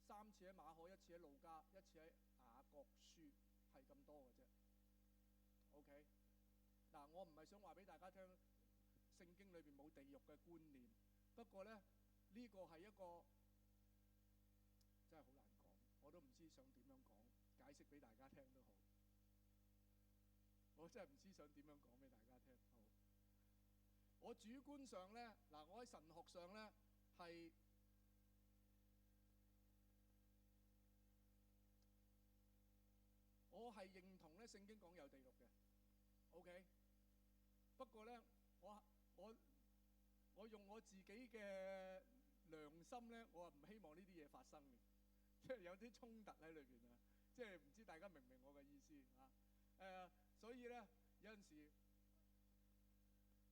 ，3次喺馬可，1次喺路加，1次喺雅各書，係咁多嘅啫。OK， 嗱，我唔係想話俾大家聽聖經裏邊冇地獄嘅觀念，不過咧呢個係一個真係好難講，我都唔知想點樣講，解釋俾大家聽都好。我真係唔知想點樣講俾大家聽。好，我主觀上咧，嗱，我喺神學上咧係我係認同咧聖經講有地獄嘅。OK， 不過咧我用我自己嘅良心咧，我係唔希望呢啲嘢發生嘅。即係有有啲衝突喺裏邊啊，即係唔知大家明唔明我嘅意思啊？所以咧有陣時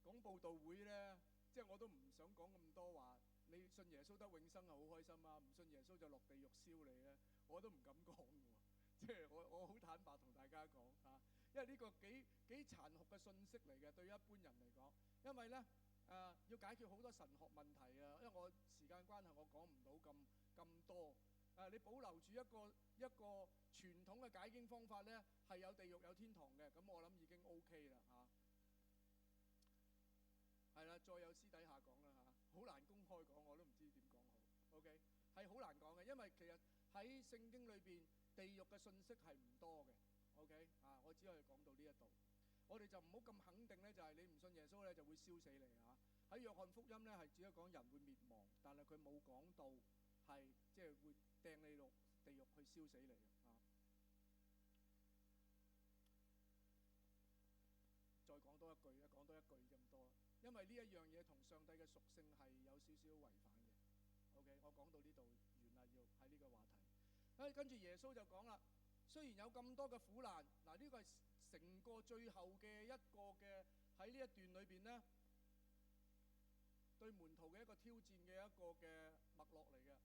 講佈道會咧，即係我都唔想講咁多話。你信耶穌得永生係好開心啊，唔信耶穌就落地獄燒你咧，我都唔敢講喎。即係我好坦白同大家講啊，因為呢個幾殘酷嘅信息嚟嘅，對於一般人嚟講。因為咧要解決好多神學問題啊，因為我時間關係我講唔到咁多。你保留住一個傳統嘅解經方法咧，係有地獄有天堂嘅，咁我諗已經 OK 啦嚇。係啦，再有私底下講啦嚇，好難公開講，我都唔知點講好。OK， 係好難講嘅，因為其實喺聖經裏邊地獄嘅信息係唔多嘅。OK 啊，我只可以講到呢一度。我哋就唔好咁肯定咧，就係你唔信耶穌咧就會燒死你嚇。喺約翰福音咧係只係講人會滅亡，但係佢冇講到係即係會掟你落地獄去燒死你啊。再講多一句啊，講多一句咁多，因為呢一樣嘢同上帝嘅屬性係有少少違反嘅。OK， 我講到呢度完啦，要喺呢個話題。跟住耶穌就講啦，雖然有咁多嘅苦難，嗱呢個係成個最後嘅一個嘅喺呢一段裏邊呢，對門徒嘅一個挑戰嘅一個嘅脈絡嚟嘅。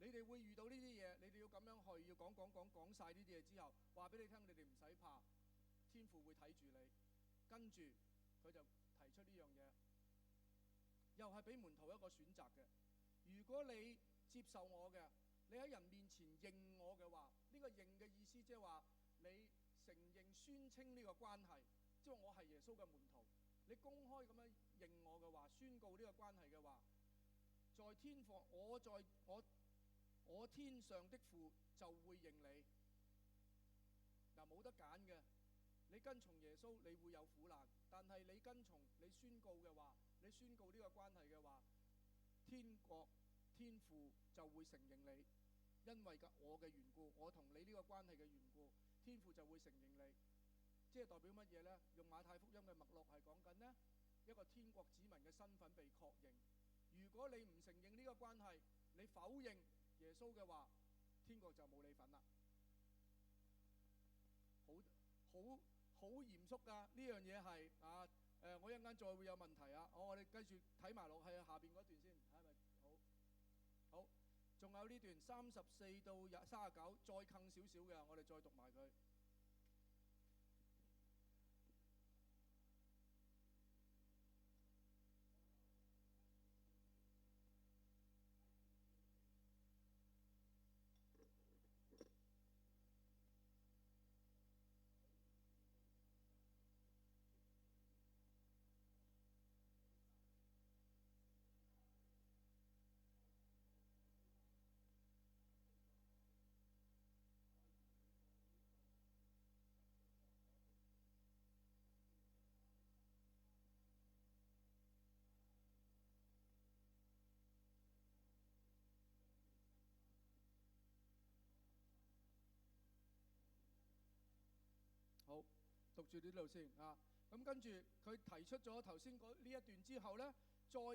你哋會遇到呢啲嘢，你哋要咁樣去，要講晒呢啲嘢之後，話俾你聽，你哋唔使怕，天父會睇住你。跟住佢就提出呢樣嘢，又係俾門徒一個選擇嘅。如果你接受我嘅，你喺人面前認我嘅話，呢個認嘅意思即係話你承認宣稱呢個關係，即係我係耶穌嘅門徒。你公開咁樣認我嘅話，宣告呢個關係嘅話，在天父，我天上的父就會認你。嗱，冇得揀嘅。你跟從耶穌，你會有苦難，但係你跟從你宣告嘅話，你宣告呢個關係嘅話，天父就會承認你，因為我嘅緣故，我同你呢個關係嘅緣故，天父就會承認你。即係代表乜嘢呢？用馬太福音嘅脈絡係講緊呢一個天國子民嘅身份被確認。如果你唔承認呢個關係，你否認耶穌嘅話，天國就冇你份啦。好嚴肅㗎，呢樣嘢係啊我一陣間再會有問題啊。我哋繼續睇埋落去下邊嗰段先，係咪好？仲有呢段34到39，再近少少嘅，我哋再讀埋佢。好，讀住呢度先啊。咁跟住佢提出咗頭先呢一段之後呢，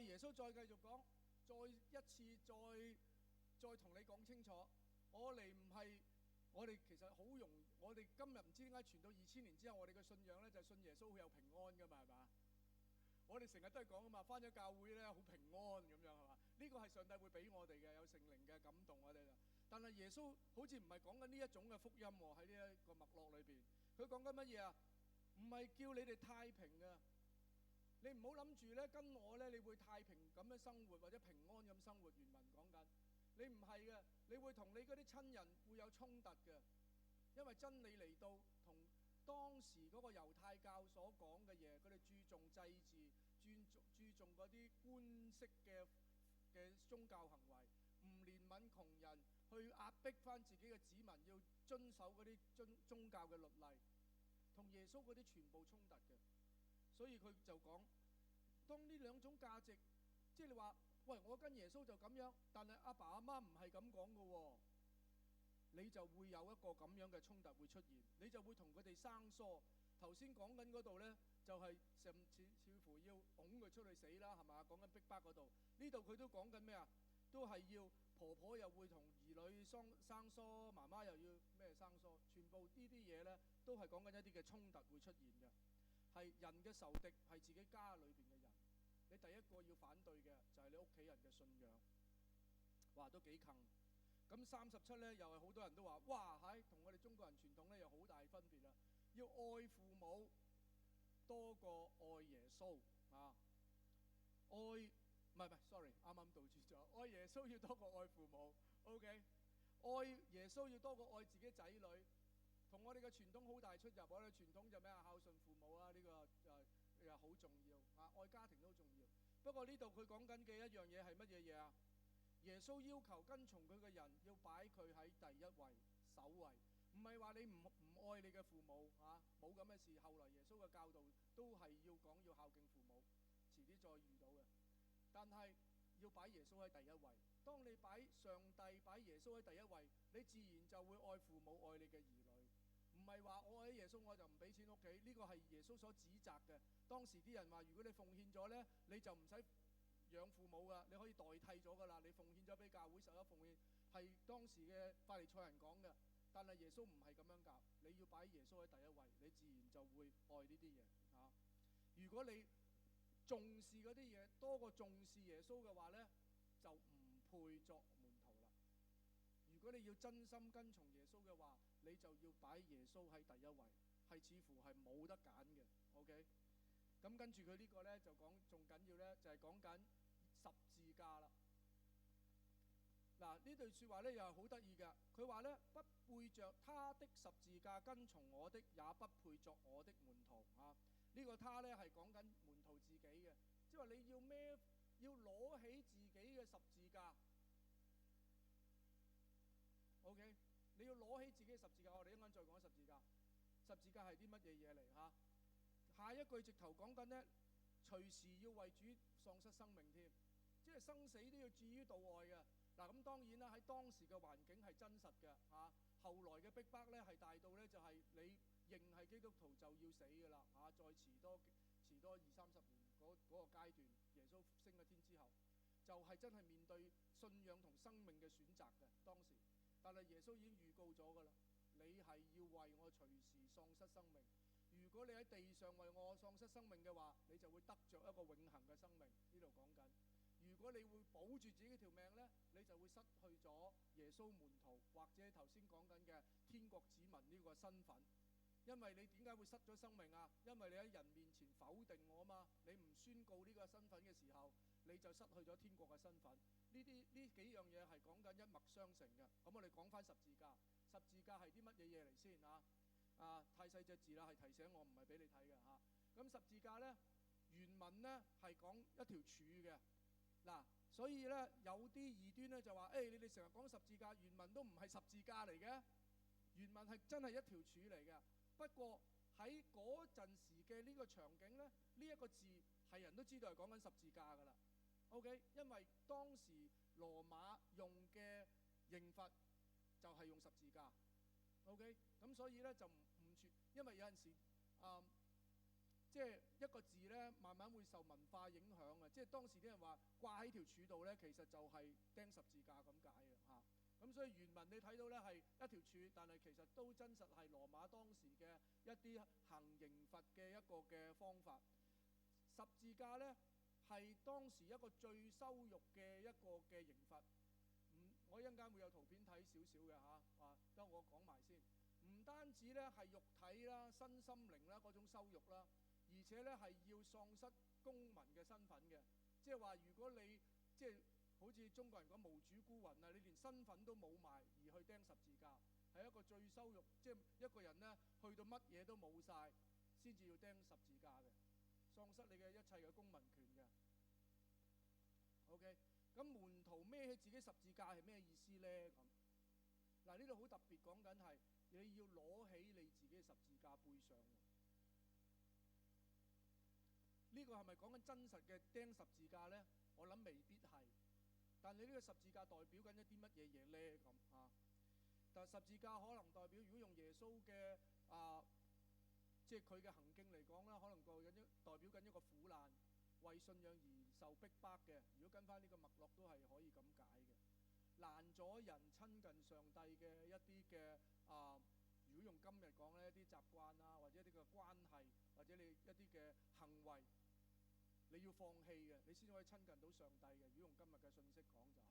耶穌再繼續講，再一次再同你講清楚，我哋唔係我哋其實好容易，我哋今日唔知點解傳到2000年之後，我哋嘅信仰呢就係信耶穌會有平安噶嘛，係嘛？我哋成日都係講啊嘛，返咗教會呢好平安咁樣係嘛？呢個係上帝會俾我哋嘅，有聖靈嘅感動我哋。但係耶穌好似唔係講緊呢一種嘅福音喎，喺呢一個脈絡裏邊。佢講緊乜嘢啊？唔係叫你哋太平啊！你唔好諗住咧跟我咧，你會太平咁樣生活或者平安咁生活。原文講緊，你唔係嘅，你會同你嗰啲親人會有衝突嘅，因為真理嚟到同當時嗰個猶太教所講嘅嘢，佢哋注重祭祀，注重嗰啲官式嘅宗教行為，唔憐憫窮人，去壓迫翻自己嘅子民要遵守嗰啲宗教嘅律例，同耶穌嗰啲全部衝突嘅。所以佢就講，當呢兩種價值，即係你話，喂，我跟耶穌就咁樣，但係阿爸阿媽唔係咁講嘅喎，你就會有一個咁樣嘅衝突會出現，你就會同佢哋生疏。頭先講緊嗰度呢，就係似乎要拱佢出去死啦，係嘛？講緊逼迫嗰度，呢度佢都講緊咩啊？都係要婆婆又會同兒女生疏，媽媽又要咩生疏，全部呢啲嘢咧都係講緊一啲嘅衝突會出現嘅，係人嘅仇敵係自己家裏邊嘅人。你第一個要反對嘅就係你屋企人嘅信仰，哇都幾近。咁37咧又係好多人都話，哇係同我哋中國人傳統咧又好大分別啦，要愛父母多過愛耶穌啊，愛唔係 sorry 啱啱倒轉咗，愛耶穌要多過愛父母 ，OK， 愛耶穌要多過愛自己仔女，同我哋嘅傳統好大出入。我哋傳統就咩啊，孝順父母啊，呢個又好重要啊，愛家庭都好重要。不過呢度佢講緊嘅一樣嘢係乜嘢嘢啊？耶穌要求跟從佢嘅人要擺佢喺第一位、首位，唔係話你唔愛你嘅父母嚇，冇咁嘅事。後來耶穌嘅教導都係要講要孝敬父母，遲啲再遇到嘅。但係要擺耶穌喺第一位。當你擺上帝、擺耶穌喺第一位，你自然就會愛父母、愛你嘅兒女。唔係話我愛耶穌我就唔俾錢屋企，呢個係耶穌所指責嘅。當時啲人話：如果你奉獻咗呢，你就唔使養父母噶，你可以代替咗噶啦。你奉獻咗俾教會受咗奉獻，係當時嘅法利賽人講嘅。但係耶穌唔係咁樣教，你要擺耶穌喺第一位，你自然就會愛呢啲嘢嚇。如果你重視嗰啲嘢多過重視耶穌嘅話呢，就唔配作門徒啦。如果你要真心跟從耶穌嘅話，你就要擺耶穌喺第一位，係似乎係冇得揀嘅。OK， 咁跟住佢呢個呢，就講仲緊要呢，就係講緊十字架啦。嗱，呢句説話呢，又係好得意嘅。佢話呢，不背着他的十字架跟從我的，也不配作我的門徒啊。呢個他呢係講緊門徒自己嘅，即係話你要攞起自己嘅十字架。OK， 你要攞起自己嘅十字架。我哋一陣間再講十字架。十字架係啲乜嘢嘢嚟嚇？下一句直頭講緊呢，隨時要為主喪失生命添，即係生死都要置於度外嘅。嗱，咁當然啦，喺當時嘅環境係真實嘅嚇。後來嘅逼迫咧係大到咧就係你認係基督徒就要死㗎啦嚇。再遲多20-30年嗰個階段，耶穌升咗天之後，就係真係面對信仰同生命嘅選擇嘅當時。但係耶穌已經預告咗㗎啦，你係要為我隨時喪失生命。如果你喺地上為我喪失生命嘅話，你就會得着一個永恆嘅生命。呢度講緊。如果你會保住自己條命呢，你就會失去咗耶穌門徒或者頭先講緊嘅天國子民呢個身份。因為你點解會失咗生命啊？因為你喺人面前否定我嘛，你唔宣告呢個身份嘅時候，你就失去咗天國嘅身份。呢幾樣嘢係講緊一脈相承嘅。咁我哋講翻十字架，十字架係啲乜嘢嘢嚟先啊？太細隻字啦，係提醒我唔係俾你睇嘅嚇。咁十字架呢，原文呢係講一條柱嘅。嗱，所以咧有啲異端咧就話：你哋成日講十字架，原文都唔係十字架嚟嘅，原文係真係一條柱嚟嘅。不過喺嗰陣時嘅呢個場景咧，呢一個字係人都知道係講緊十字架㗎啦。OK， 因為當時羅馬用嘅刑罰就係用十字架。OK， 咁所以咧就唔全，因為有陣時即係一個字咧，慢慢會受文化影響嘅。即係當時啲人話掛喺條柱度咧，其實就係釘十字架咁解嘅嚇。咁所以原文你睇到咧係一條柱，但係其實都真實係羅馬當時嘅一啲行刑罰嘅一個嘅方法。十字架咧係當時一個最羞辱嘅一個嘅刑罰。我一陣間會有圖片睇少少嘅嚇，等我講埋先。唔單止咧係肉體啦、身心靈啦嗰種羞辱啦。而且咧係要喪失公民嘅身份嘅，即係話如果你即係好似中國人講無主孤魂啊，你連身份都冇埋而去釘十字架，係一個最羞辱，即係一個人咧去到乜嘢都冇晒先至要釘十字架嘅，喪失你嘅一切嘅公民權嘅。OK， 咁門徒孭起自己十字架係咩意思咧？咁嗱，呢度好特別講緊係你要攞起你自己嘅十字架背上。呢個係咪講緊真實嘅釘十字架呢？我諗未必係，但你呢個十字架代表緊一啲乜嘢嘢呢？咁啊，但十字架可能代表，如果用耶穌嘅即係佢嘅行徑嚟講啦，可能代表緊一個苦難，為信仰而受逼迫嘅。如果跟翻呢個脈絡都係可以咁解嘅。攔咗人親近上帝嘅一啲嘅如果用今日講咧，一啲習慣啊，或者一啲嘅關係，或者你一啲嘅行為，你要放棄嘅，你先可以親近到上帝嘅。如果用今日嘅信息講就係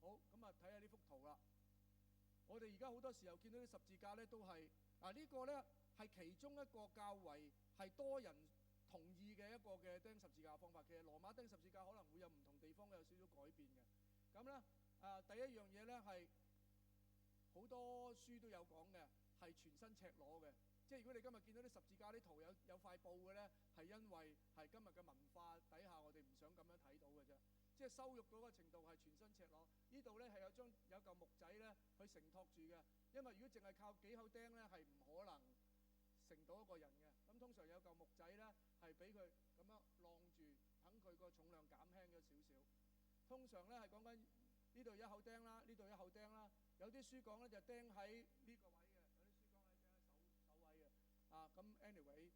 好，咁啊睇下呢幅圖啦。我哋而家好多時候見到啲十字架咧，都係呢個咧係其中一個較為係多人同意嘅一個嘅釘十字架方法。其實羅馬釘十字架可能會有唔同地方有少少改變嘅。咁咧第一樣嘢咧係好多書都有講嘅，係全身赤裸嘅。即係如果你今日見到啲十字架啲圖有塊布嘅咧，係因為係今日嘅文化底下，我哋唔想咁樣睇到嘅啫。即係羞辱嗰個程度係全身赤裸。呢度咧係有嚿木仔咧去承托住嘅，因為如果淨係靠幾口釘咧係唔可能成到一個人嘅。咁通常有嚿木仔咧係俾佢咁樣晾住，等佢個重量減輕咗少少。通常咧係講緊呢度一口釘啦，呢度一口釘啦。有啲書講咧就釘喺呢個位嘅，有啲書講係釘喺手位嘅。咁 anyway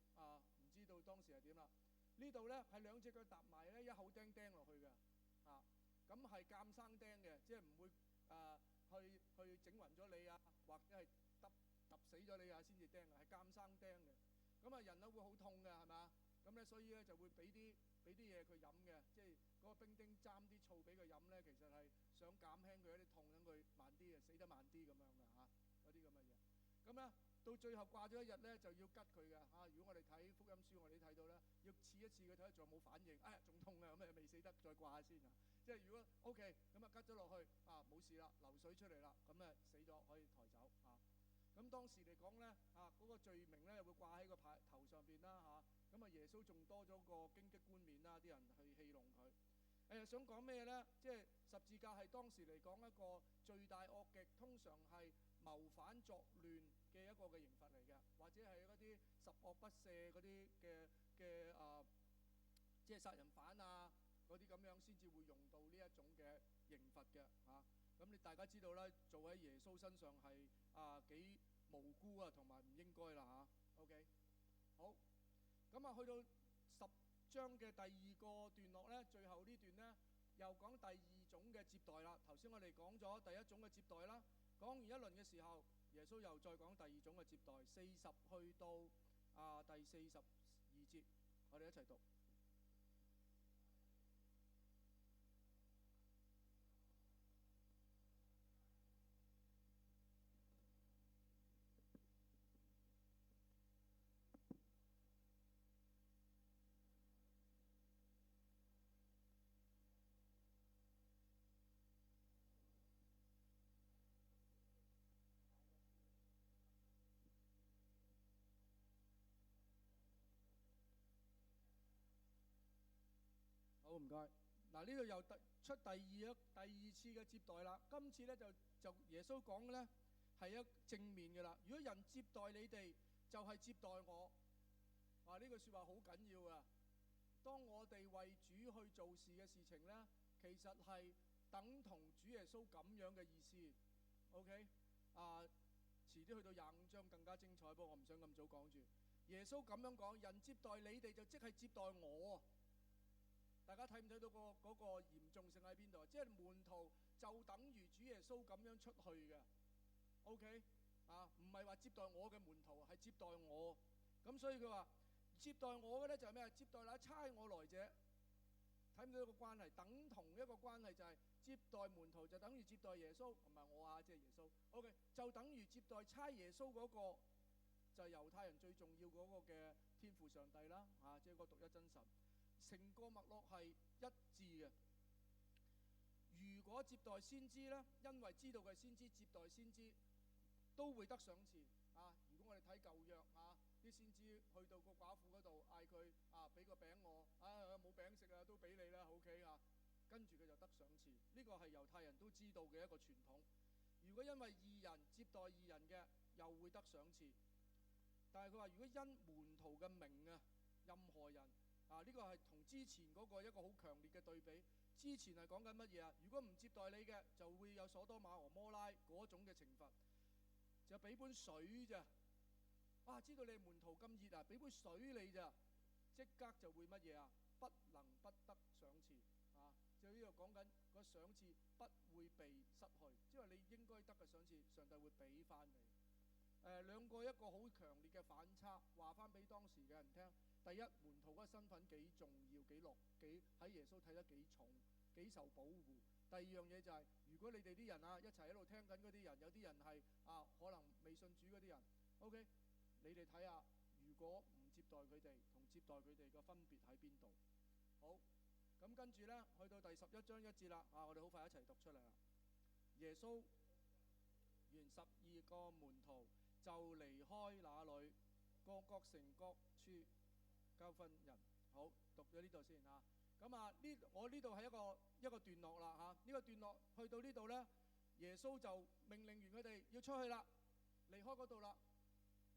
唔知道當時係點啦。呢度咧係兩隻腳搭埋咧，一口釘釘落去嘅。咁係鑑生釘嘅，即係唔會去整暈咗你啊，或者係揼死咗你啊先至釘嘅，係鑑生釘嘅。咁人咧會好痛嘅，係嘛？咁咧所以咧就會俾啲嘢佢飲嘅，即係嗰個兵丁斟啲醋俾佢飲咧，其實係想減輕佢一啲痛，等佢慢啲死得慢啲咁樣嘅嗰啲咁嘅嘢。咁咧到最後掛咗一日咧，就要吉佢嘅。如果我哋睇福音書，我哋睇到咧，要刺一刺佢睇下仲有冇反應。仲痛啊，咁未死得，再掛下先啊。即係如果 OK，咁吉咗落去冇事啦，流水出嚟啦，咁死咗可以抬走咁當時嚟講咧嗰個罪名咧會掛喺個頭上邊啦咁耶穌仲多咗個荊棘冠冕啦，啲人去戲弄佢。想講咩咧？即係十字架係當時嚟講一個罪大惡極，通常係謀反作亂嘅一個嘅刑罰嚟嘅，或者係嗰啲十惡不赦嗰啲嘅即係殺人犯嗰啲咁樣先至會用到呢一種嘅刑罰嘅咁你大家知道啦，做喺耶穌身上係幾無辜同埋唔應該啦OK， 好，咁去到10章嘅第二個段落咧，最後呢段咧又講第二種嘅接待啦。頭先我哋講咗第一種嘅接待啦，講完一輪嘅時候，耶穌又再講第二種嘅接待，40去到第42節，我哋一齊讀。好，唔該。嗱，呢度又出第二次嘅接待啦。今次咧就耶穌講嘅咧係一正面嘅啦。如果人接待你哋，就係接待我。呢句説話好緊要啊！當我哋為主去做事嘅事情咧，其實係等同主耶穌咁樣嘅意思。OK，遲啲去到25章更加精彩，不過我唔想咁早講住。耶穌咁樣講，人接待你哋就即係接待我。大家睇唔睇到嗰個嚴重性喺邊度？即係門徒就等於主耶穌咁樣出去嘅。OK，唔係話接待我嘅門徒，係接待我。咁所以佢話接待我嘅咧就係咩？接待那差我來者。睇唔到一個關係，等同一個關係就係接待門徒就等於接待耶穌，唔係我即係耶穌。OK， 就等於接待差耶穌嗰個就係猶太人最重要嗰個嘅天父上帝啦，即係個獨一真神。成個脈絡係一致嘅。如果接待先知呢，因為知道佢係先知，接待先知都會得賞賜。如果我哋睇舊約啲先知去到個寡婦嗰度嗌佢俾個餅我，冇餅食都俾你啦 OK 跟住佢就得賞賜。呢個係猶太人都知道嘅一個傳統。如果因為義人接待義人嘅，又會得賞賜。但係佢話如果因門徒嘅名任何人呢個係同之前嗰個一個好強烈嘅對比。之前係講緊乜嘢如果唔接待你嘅，就會有所多瑪俄摩拉嗰種嘅懲罰，就俾杯水咋。知道你門徒咁熱俾杯水你咋，即刻就會乜嘢不能不得賞賜。就呢度講緊個賞賜不會被失去，即係你應該得嘅賞賜，上帝會俾翻你。兩個一個好強烈嘅反差，話翻俾當時嘅人聽。第一，門徒嗰個身份幾重要，幾喺耶穌睇得幾重，幾受保護。第二樣嘢就係、如果你哋啲人啊一齊喺度聽緊嗰啲人，有啲人係可能未信主嗰啲人 ，OK， 你哋睇下，如果唔接待佢哋同接待佢哋嘅分別喺邊度？好，咁跟住呢，去到第11章1節啦，我哋好快一齊讀出嚟啦。耶穌原12個門徒就離開那裏，各城各處教訓人。好，讀咗呢度先嚇。咁我呢度係一個段落啦嚇。呢個段落去到呢度呢，耶穌就命令完佢哋要出去啦，離開嗰度啦。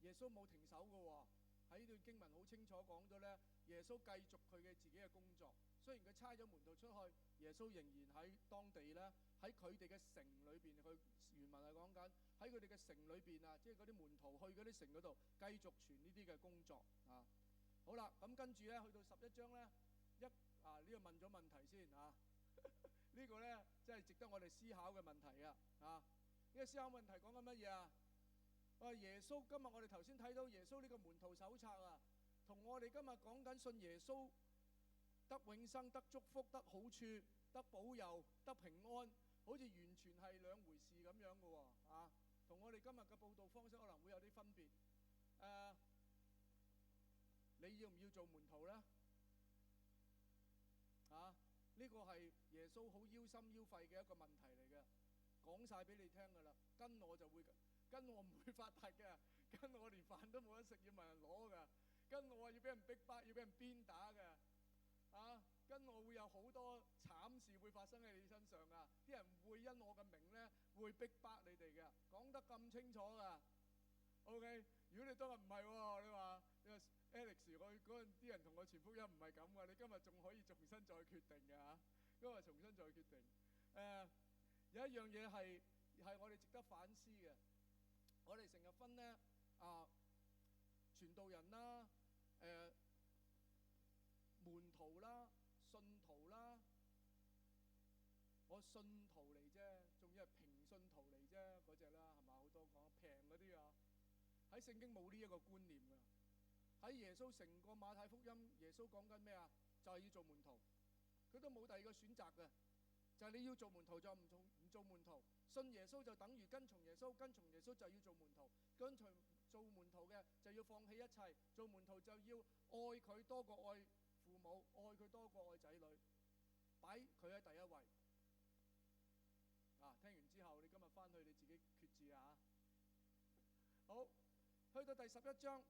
耶穌冇停手嘅喎，喺呢段經文好清楚講咗呢，耶穌繼續佢嘅自己嘅工作。雖然佢差咗門徒出去，耶穌仍然喺當地呢，喺佢哋嘅城裏邊，佢原文係講緊喺佢哋嘅城裏邊啊，即係嗰啲門徒去嗰啲城嗰度繼續傳呢啲嘅工作啊。好啦，咁跟住呢，去到11章呢，呢個問咗問題先啊。呢個呢，真係值得我哋思考嘅問題啊！呢個思考問題講緊乜嘢啊？耶穌今日我哋頭先睇到耶穌呢個門徒手冊啊，同我哋今日講緊信耶穌得永生、得祝福、得好處、得保佑、得平安，好似完全係兩回事咁樣嘅喎啊！同我哋今日嘅報道方式可能會有啲分別。你要唔要做門徒呢？呢個係耶穌好腰心腰肺嘅一個問題嚟嘅，講晒俾你聽㗎啦。跟我就會，跟我唔會發達嘅，跟我連飯都冇得食，要問人攞㗎。跟我要俾人逼迫，要俾人鞭打嘅。跟我會有好多慘事會發生喺你身上㗎。啲人唔會因我嘅名呢會逼迫你哋嘅，講得咁清楚㗎。OK， 如果你當日唔係喎，你話 Alex， 我嗰陣啲人同我傳福音唔係咁㗎，你今日仲可以重新再決定嘅嚇，今日重新再決定。有一樣嘢係我哋值得反思嘅，我哋成日分呢傳道人啦、門徒啦、信徒啦。我信徒嚟啫，仲要係平信徒嚟啫，嗰隻啦係嘛？好多講平嗰啲啊。喺聖經冇呢一個觀念㗎。喺耶穌成個馬太福音，耶穌講緊咩啊？就係要做門徒，佢都冇第二個選擇嘅，就係你要做門徒就唔做門徒。信耶穌就等於跟從耶穌，跟從耶穌就要做門徒，跟隨做門徒嘅就要放棄一切，做門徒就要愛佢多過愛父母，愛佢多過愛仔女，擺佢喺第一位。聽完之後，你今日翻去你自己決志啊！好，去到第11章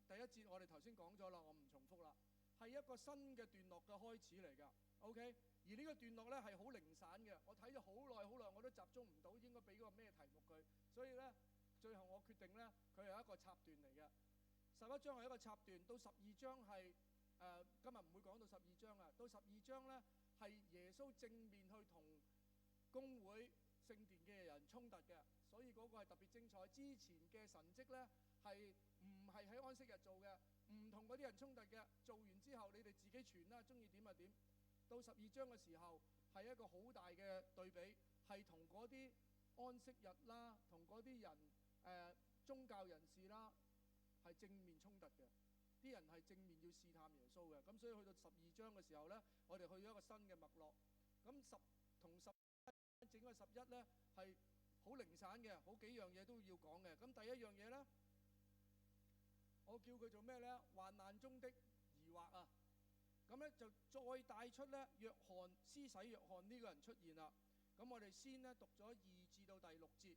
第1節，我哋頭先講咗啦，我唔重複啦，係一個新嘅段落嘅開始嚟㗎。OK， 而呢個段落呢係好零散嘅，我睇咗好耐，我都集中唔到應該俾個咩題目佢，所以呢，最後我決定呢，佢係一個插段嚟嘅。11章係一個插段，到12章係今日唔會講到12章啊，到12章呢，係耶穌正面去同公會聖殿嘅人衝突嘅，所以嗰個係特別精彩。之前嘅神蹟呢，係唔係喺安息日做嘅，唔同嗰啲人衝突嘅。做完之後，你哋自己傳啦，中意點就點。到12章嘅時候，係一個好大嘅對比，係同嗰啲安息日啦，同嗰啲人宗教人士啦，係正面衝突嘅。啲人係正面要試探耶穌嘅，咁所以去到12章嘅時候呢，我哋去咗一個新嘅脈絡。咁同整個11呢係好零散嘅，好幾樣嘢都要講嘅。咁第一樣嘢呢，我叫佢做咩呢？患難中的疑惑啊！咁呢就再帶出呢施洗約翰呢個人出現啦。咁我哋先呢讀咗2至到第6節。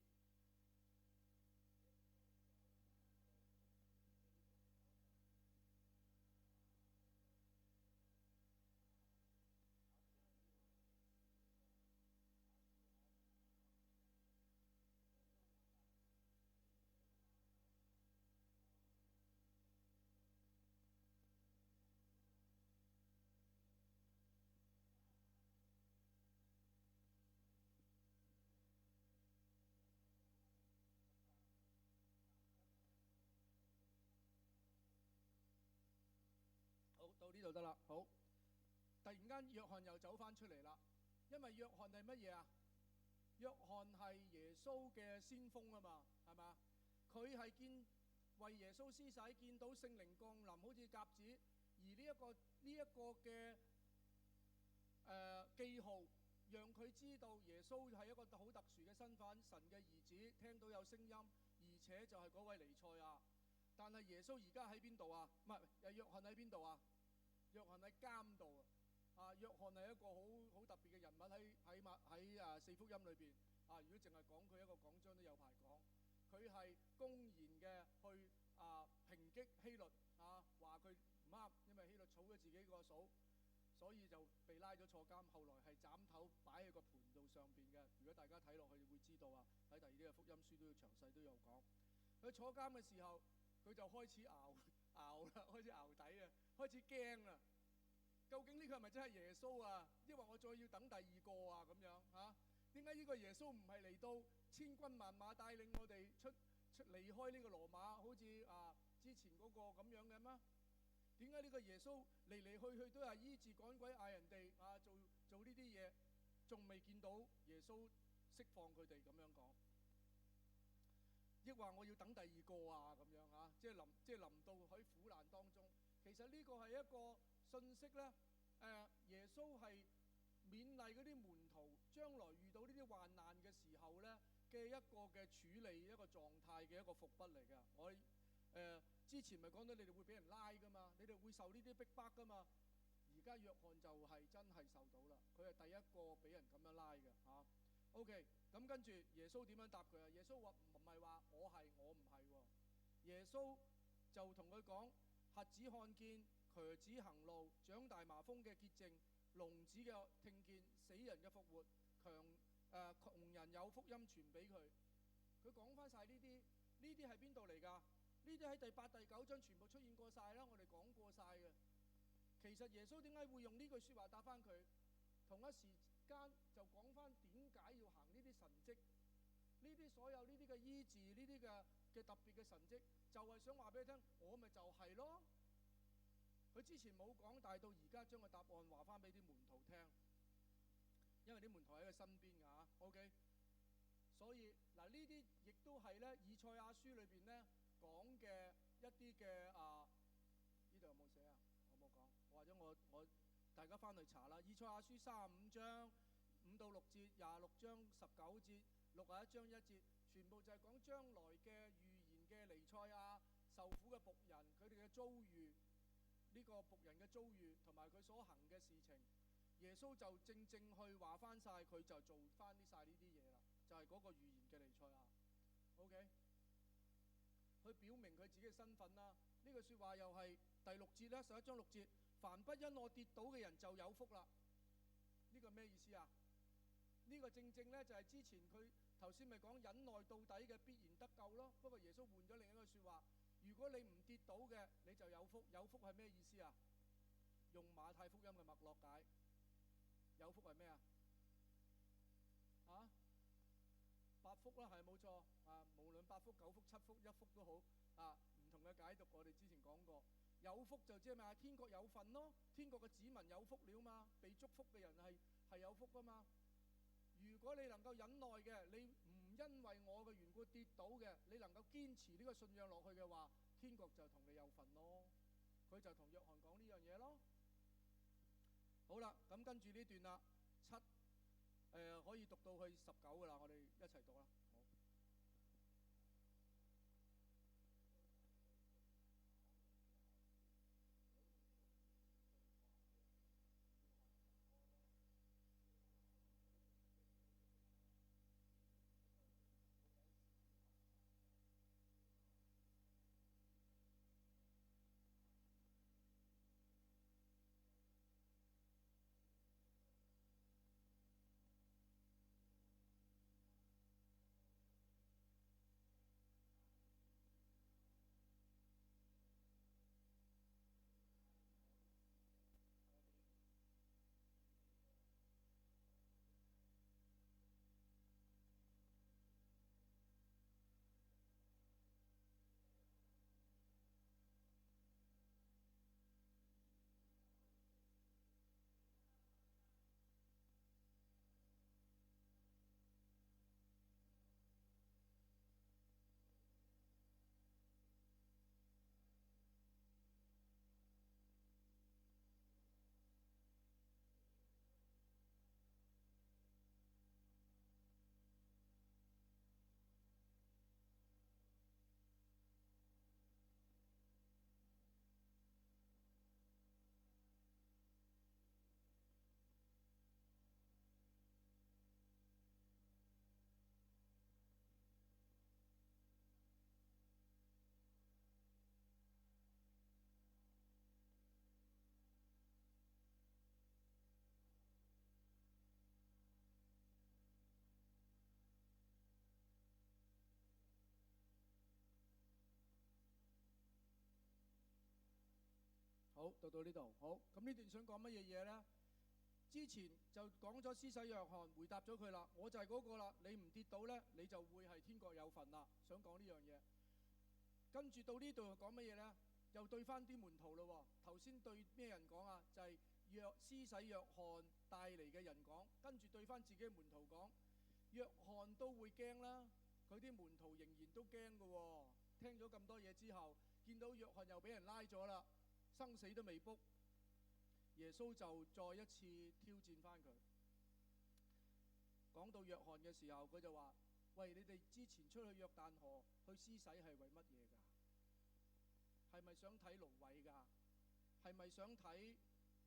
好，到呢度得啦。好，突然間約翰又走翻出嚟啦。因為約翰係乜嘢啊？約翰係耶穌嘅先鋒啊嘛，係嘛？佢係為耶穌施洗，見到聖靈降臨，好似鴿子。而呢一個嘅記號，讓佢知道耶穌係一個好特殊嘅身份，神嘅兒子，聽到有聲音，而且就係嗰位彌賽亞。但係耶穌而家喺邊度啊？唔係，約翰喺邊度啊？約翰喺監度啊！約翰係一個好特別嘅人物，喺四福音裏邊啊。如果淨係講佢一個講章都有排講。佢係公然嘅去抨擊希律啊，話佢唔啱，因為希律儲咗自己個數，所以就被拉咗坐監。後來係斬頭擺喺個盤度上邊嘅。如果大家睇落去會知道啊，睇第二啲嘅福音書都要詳細都有講。佢坐監嘅時候，佢就開始熬啦，開始熬底啊，開始驚啦。究竟呢個係咪真係耶穌啊？抑或我再要等第二個啊？咁樣嚇？點解呢個耶穌唔係嚟到千軍萬馬帶領我哋出離開呢個羅馬，好似之前嗰個咁樣嘅咩？點解呢個耶穌嚟去都係醫治趕鬼嗌人哋做呢啲嘢，仲未見到耶穌釋放佢哋咁樣講？抑或我要等第二個啊？咁樣嚇，即係臨到喺苦難當中。其實呢個係一個信息咧，耶穌係勉勵嗰啲門徒將來遇到呢啲患難嘅時候咧嘅一個嘅處理一個狀態嘅一個伏筆嚟㗎。我之前咪講到你哋會俾人拉㗎嘛，你哋會受呢啲逼迫㗎嘛。而家約翰就係真係受到啦，佢係第一個俾人咁樣拉嘅嚇。OK， 咁跟住耶穌點樣答佢啊？耶穌話唔係話我唔係喎。耶穌就同佢講：瞎子看見，瘸子行路，長大麻風嘅潔淨，聾子嘅聽見，死人嘅復活，窮人有福音傳俾佢。佢講翻晒呢啲係邊度嚟㗎？呢啲喺第8、第9章全部出現過晒啦，我哋講過晒嘅。其實耶穌點解會用呢句説話答翻佢？同一時間就講翻點解要行呢啲神蹟，呢啲所有呢啲嘅醫治，呢啲嘅特別嘅神蹟，就係想話俾你聽，我咪就係咯。佢之前冇講，但係到而家將個答案話翻俾啲門徒聽，因為啲門徒喺佢身邊㗎嚇。OK， 所以嗱呢啲亦都係咧以賽亞書裏邊咧講嘅一啲嘅呢度有冇寫啊？我冇講，或者我大家翻去查啦。以賽亞書35章5到6節、26章19節、61章1節，全部就係講將來嘅預言嘅彌賽亞受苦嘅僕人，佢哋嘅遭遇，呢個僕人嘅遭遇同埋佢所行嘅事情。耶穌就正去話翻晒，佢就做翻晒呢啲嘢啦，就係嗰個預言嘅彌賽亞。OK， 去表明佢自己嘅身份啦。呢句説話又係第6節啦，11章6節，凡不因我跌倒嘅人就有福啦。呢個咩意思啊？呢個正咧就係之前佢頭先咪講忍耐到底嘅必然得救咯。不過耶穌換咗另一個説話，如果你唔跌倒嘅你就有福。有福係咩意思啊？用馬太福音嘅脈絡解，有福係咩啊？8福啦，係冇錯無論8福、9福、7福、1福都好唔同嘅解讀，我哋之前講過。有福就即係咩啊？天國有份咯，天國嘅子民有福了嘛，被祝福嘅人係有福噶嘛。如果你能夠忍耐嘅，你唔因為我嘅緣故跌倒嘅，你能夠堅持呢個信仰落去嘅話，天國就同你有份咯。佢就同約翰講呢樣嘢咯。好啦，咁跟住呢段啦，7可以讀到去19噶啦，我哋一齊讀啦。好，讀到呢度。好，咁呢段想講乜嘢嘢呢？之前就講咗施洗約翰回答咗佢啦，我就係嗰個啦，你唔跌倒呢，你就會係天國有份啦。想講呢樣嘢。跟住到呢度又講乜嘢呢？又對翻啲門徒咯喎。頭先對咩人講啊？就係施洗約翰帶嚟嘅人講，跟住對翻自己嘅門徒講，約翰都會驚啦，佢啲門徒仍然都驚嘅喎。聽咗咁多嘢之後，見到約翰又俾人拉咗啦，生死都未卜，耶穌就再一次挑戰翻佢。講到約翰嘅時候，佢就話：喂，你哋之前出去約旦河去施洗係為乜嘢㗎？係咪想睇蘆葦㗎？係咪想睇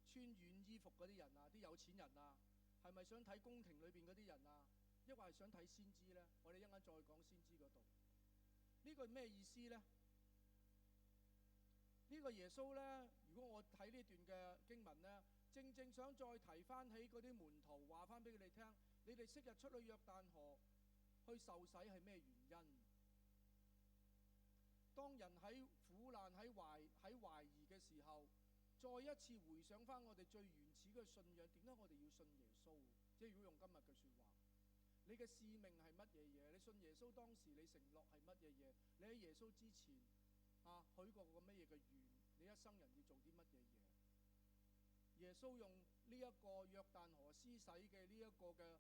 穿軟衣服嗰啲人啊？啲有錢人啊？係咪想睇宮廷裏邊嗰啲人啊？抑或係想睇先知呢？我哋一陣間再講先知嗰度。呢個係咩意思呢？呢個耶穌呢，如果我睇呢段嘅經文呢，正正想再提翻起嗰啲門徒，話翻俾佢哋聽，你哋昔日出去約旦河去受洗係咩原因？當人喺苦難、喺懷疑嘅時候，再一次回想翻我哋最原始嘅信仰，點解我哋要信耶穌？即係如果用今日嘅説話，你嘅使命係乜嘢嘢？你信耶穌當時你承諾係乜嘢嘢？你喺耶穌之前許過個乜嘢嘅願？你一生人要做啲乜嘢嘢？耶穌用呢一個約旦河施洗嘅呢一個嘅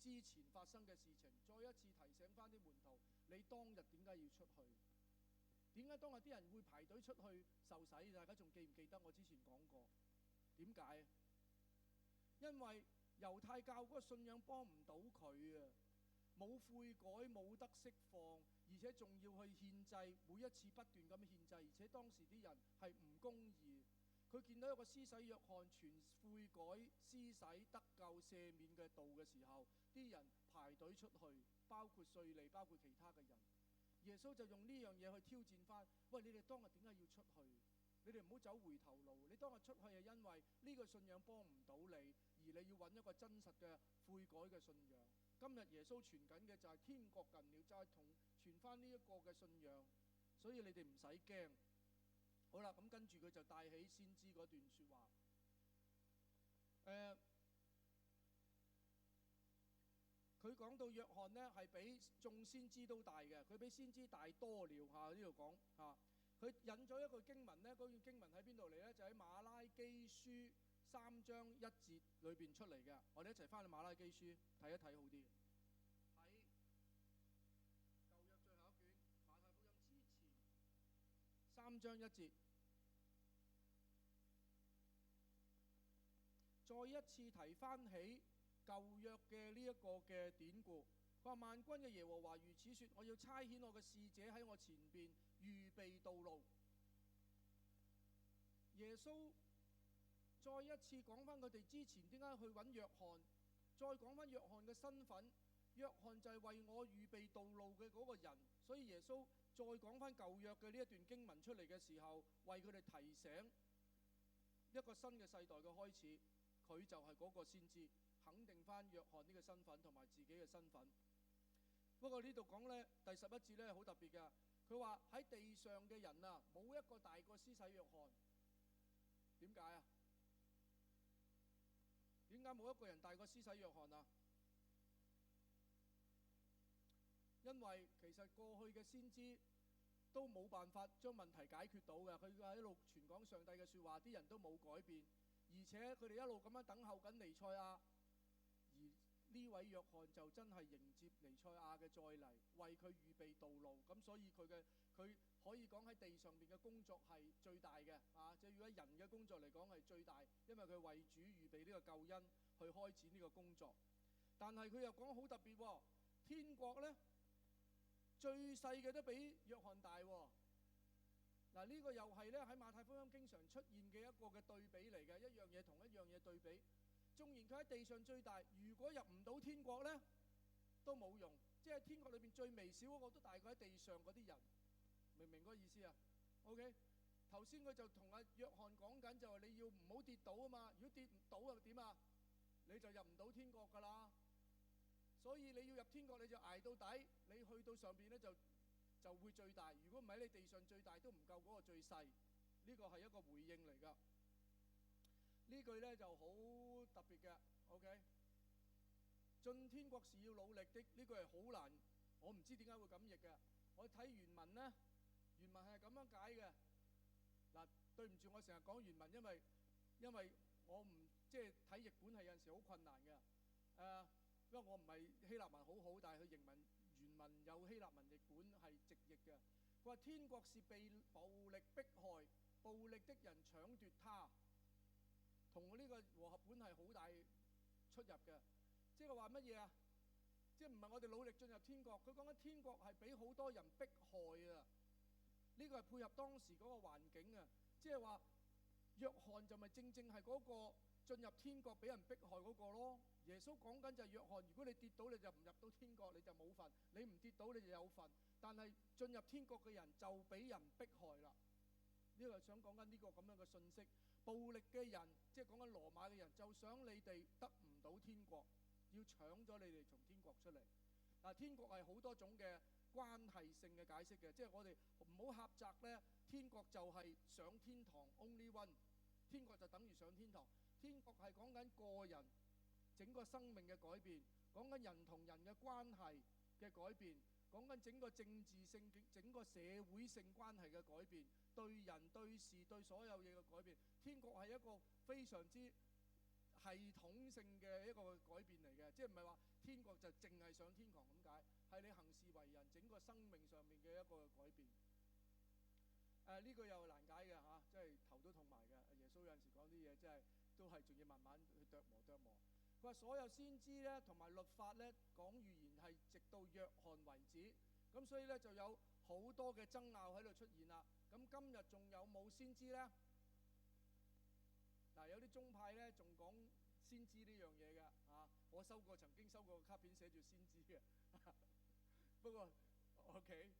之前發生嘅事情，再一次提醒翻啲門徒：你當日點解要出去？點解當日啲人會排隊出去受洗？大家仲記唔記得我之前講過？點解？因為猶太教嗰個信仰幫唔到佢啊，冇悔改，冇得釋放，而且仲要去獻祭，每一次不斷咁獻祭，而且當時啲人係唔公義。佢見到一個施洗約翰傳悔改、施洗得救、赦免嘅道嘅時候，啲人排隊出去，包括稅吏，包括其他嘅人。耶穌就用呢樣嘢去挑戰翻，喂，你哋當日點解要出去？你哋唔好走回頭路。你當日出去係因為呢個信仰幫唔到你，而你要揾一個真實嘅悔改嘅信仰。今日耶穌傳緊嘅就係天國近了，就係同傳翻呢一個嘅信仰，所以你哋唔使驚。好啦，咁跟住佢就帶起先知嗰段説話。佢講到約翰呢係比眾先知都大嘅，佢比先知大多了嚇。呢度講嚇，佢引咗一個經文呢，嗰段經文喺邊度嚟呢？就喺馬拉基書3章1節裏邊出嚟嘅。我哋一齊翻去馬拉基書睇一睇好啲。喺舊約最後一卷馬太福音之前3章1節，再一次提翻起舊約嘅呢一個嘅典故。佢話：萬軍嘅耶和華如此說，我要差遣我嘅使者喺我前邊預備道路。耶穌再一次講翻佢哋之前點解去揾約翰，再講翻約翰嘅身份。約翰就係為我預備道路嘅嗰個人，所以耶穌再講翻舊約嘅呢一段經文出嚟嘅時候，為佢哋提醒一個新嘅世代嘅開始，佢就係嗰個先知，肯定翻約翰呢個身份同埋自己嘅身份。不過呢度講呢，第11節呢好特別嘅，佢話喺地上嘅人啊，冇一個大過施洗約翰。點解啊？點解冇一個人大過施洗約翰啊？因為其實過去嘅先知都冇辦法將問題解決到嘅，佢喺度傳講上帝嘅説話，啲人都冇改變，而且佢哋一路咁樣等候緊彌賽亞，而呢位約翰就真係迎接彌賽亞嘅再嚟，為佢預備道路。咁所以佢可以講喺地上邊嘅工作係最大嘅啊！即係如果人嘅工作嚟講係最大，因為佢為主預備呢個救恩去開展呢個工作。但係佢又講好特別喎，天國呢，最細嘅都比約翰大喎。嗱，呢個又係咧喺馬太福音經常出現嘅一個嘅對比嚟嘅，一樣嘢同一樣嘢對比。縱然佢喺地上最大，如果入唔到天國呢，都冇用。即係天國裏邊最微小嗰個都大過喺地上嗰啲人，明唔明嗰個意思啊 ？OK， 頭先佢就同阿約翰講緊，就話你要唔好跌倒啊嘛。如果跌唔到又點啊？你就入唔到天國噶啦。所以你要入天國，你就捱到底，你去到上邊呢就會最大。如果唔係，你地上最大都唔夠嗰個最細。呢個係一個回應嚟㗎。呢句咧就好特別嘅。OK， 進天國是要努力的，呢句係好難，我唔知點解會咁譯嘅。我睇原文咧，原文係咁樣解嘅。嗱，對唔住，我成日講原文，因為我唔即係睇譯本係有陣時好困難嘅。因為我唔係希臘文好好，但係佢原文有希臘文譯本係直譯嘅。佢話天國是被暴力迫害，暴力的人搶奪它，同我呢個和合本係好大出入嘅。即係話乜嘢啊？即係唔係我哋努力進入天國？佢講緊天國係俾好多人迫害啊！呢個係配合當時嗰個環境啊！即係話約翰就咪正係嗰個進入天國俾人迫害嗰個咯。耶穌講緊就係約翰，如果你跌倒你就唔入到天國，你就冇份；你唔跌倒你就有份。但係進入天國嘅人就俾人迫害啦。呢個係想講緊呢個咁樣嘅信息。暴力嘅人，即係講緊羅馬嘅人，就想你哋得唔到天國，要搶咗你哋從天國出嚟。嗱，天國係好多種嘅關係性嘅解釋嘅，即係我哋唔好狹窄咧。天國就係上天堂 only one， 天國就等於上天堂。天國係講緊個人整個生命嘅改變，講緊人同人嘅關係嘅改變，講緊整個政治性、整個社會性關係嘅改變，對人對事對所有嘢嘅改變。天國係一個非常之系統性嘅一個改變嚟嘅，即係唔係話天國就淨係上天堂咁解，係你行事為人整個生命上面嘅一個改變。呢個又難解嘅嚇，即係頭都痛埋嘅。耶穌有陣時講啲嘢，真係都係仲要慢慢去琢磨。佢話所有先知咧同埋律法咧講預言係直到約翰為止，咁所以咧就有好多嘅爭拗喺度出現啦。咁今日仲有冇先知咧？嗱，有啲宗派咧仲講先知呢樣嘢嘅嚇，我曾經收過卡片寫住先知嘅，不過 OK，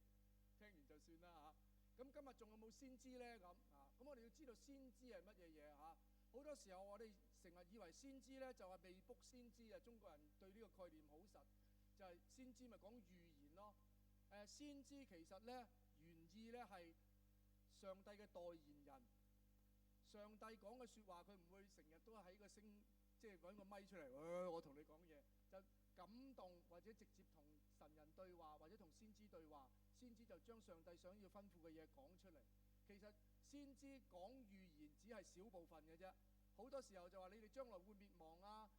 聽完就算啦嚇。咁今日仲有冇先知咧？咁我哋要知道先知係乜嘢嘢嚇。好多時候我哋成日以為先知咧就係未卜先知啊，中國人對呢個概念好實，就係先知咪講預言咯。先知其實咧原意咧係上帝嘅代言人。上帝講嘅説話，佢唔會成日都喺個聲，即係揾個咪出嚟，我同你講嘢，就感動或者直接同神人對話，或者同先知對話，先知就將上帝想要吩咐嘅嘢講出嚟。其實先知講預言只係少部分嘅啫，好多時候就話你哋將來會滅亡啊，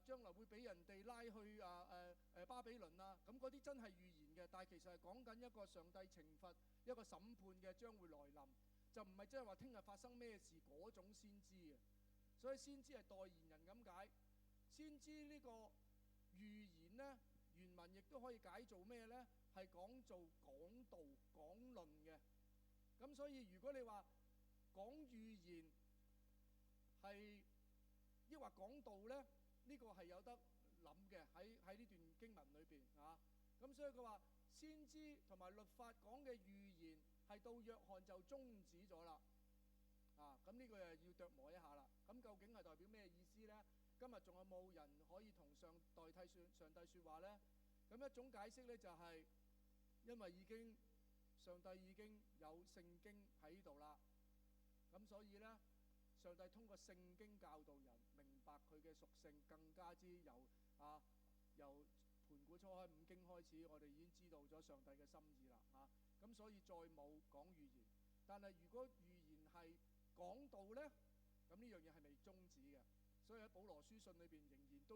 將來會俾人哋拉去巴比倫啊，咁嗰啲真係預言嘅，但係其實係講緊一個上帝懲罰、一個審判嘅將會來臨。就唔係即係話聽日發生咩事嗰種先知嘅，所以先知係代言人咁解。先知呢個預言呢，原文亦都可以解做咩呢？係講做講道、講論嘅。咁所以如果你話講預言係抑或講道呢，呢個係有得諗嘅，喺呢段經文裏邊啊。咁所以佢話先知同埋律法講嘅預言係到約翰就終止咗啦。咁呢個又要琢磨一下啦。咁究竟係代表咩意思呢？今日仲有冇人可以同代替上帝説話呢？咁一種解釋呢，就係因為上帝已經有聖經喺度啦，咁所以呢，上帝通過聖經教導人明白佢嘅屬性，更加之由盤古初開五經開始，我哋已經知道咗上帝嘅心意啦。咁所以再冇講預言。但係如果預言係講道呢，咁呢樣嘢係未終止嘅。所以喺保羅書信裏邊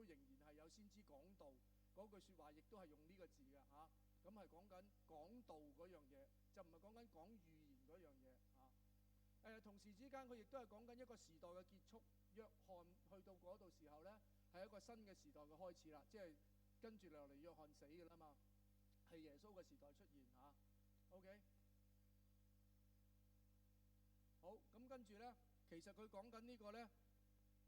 仍然係有先知講道嗰句説話，亦都係用呢個字嘅嚇。咁係講緊講道嗰樣嘢，就唔係講緊講預言嗰樣嘢嚇。同時之間佢亦都係講緊一個時代嘅結束。約翰去到嗰度時候呢，係一個新嘅時代嘅開始啦，即係跟住落嚟約翰死嘅啦嘛，係耶穌嘅時代出現嚇。OK， 好，咁跟住呢，其實佢講緊呢個呢，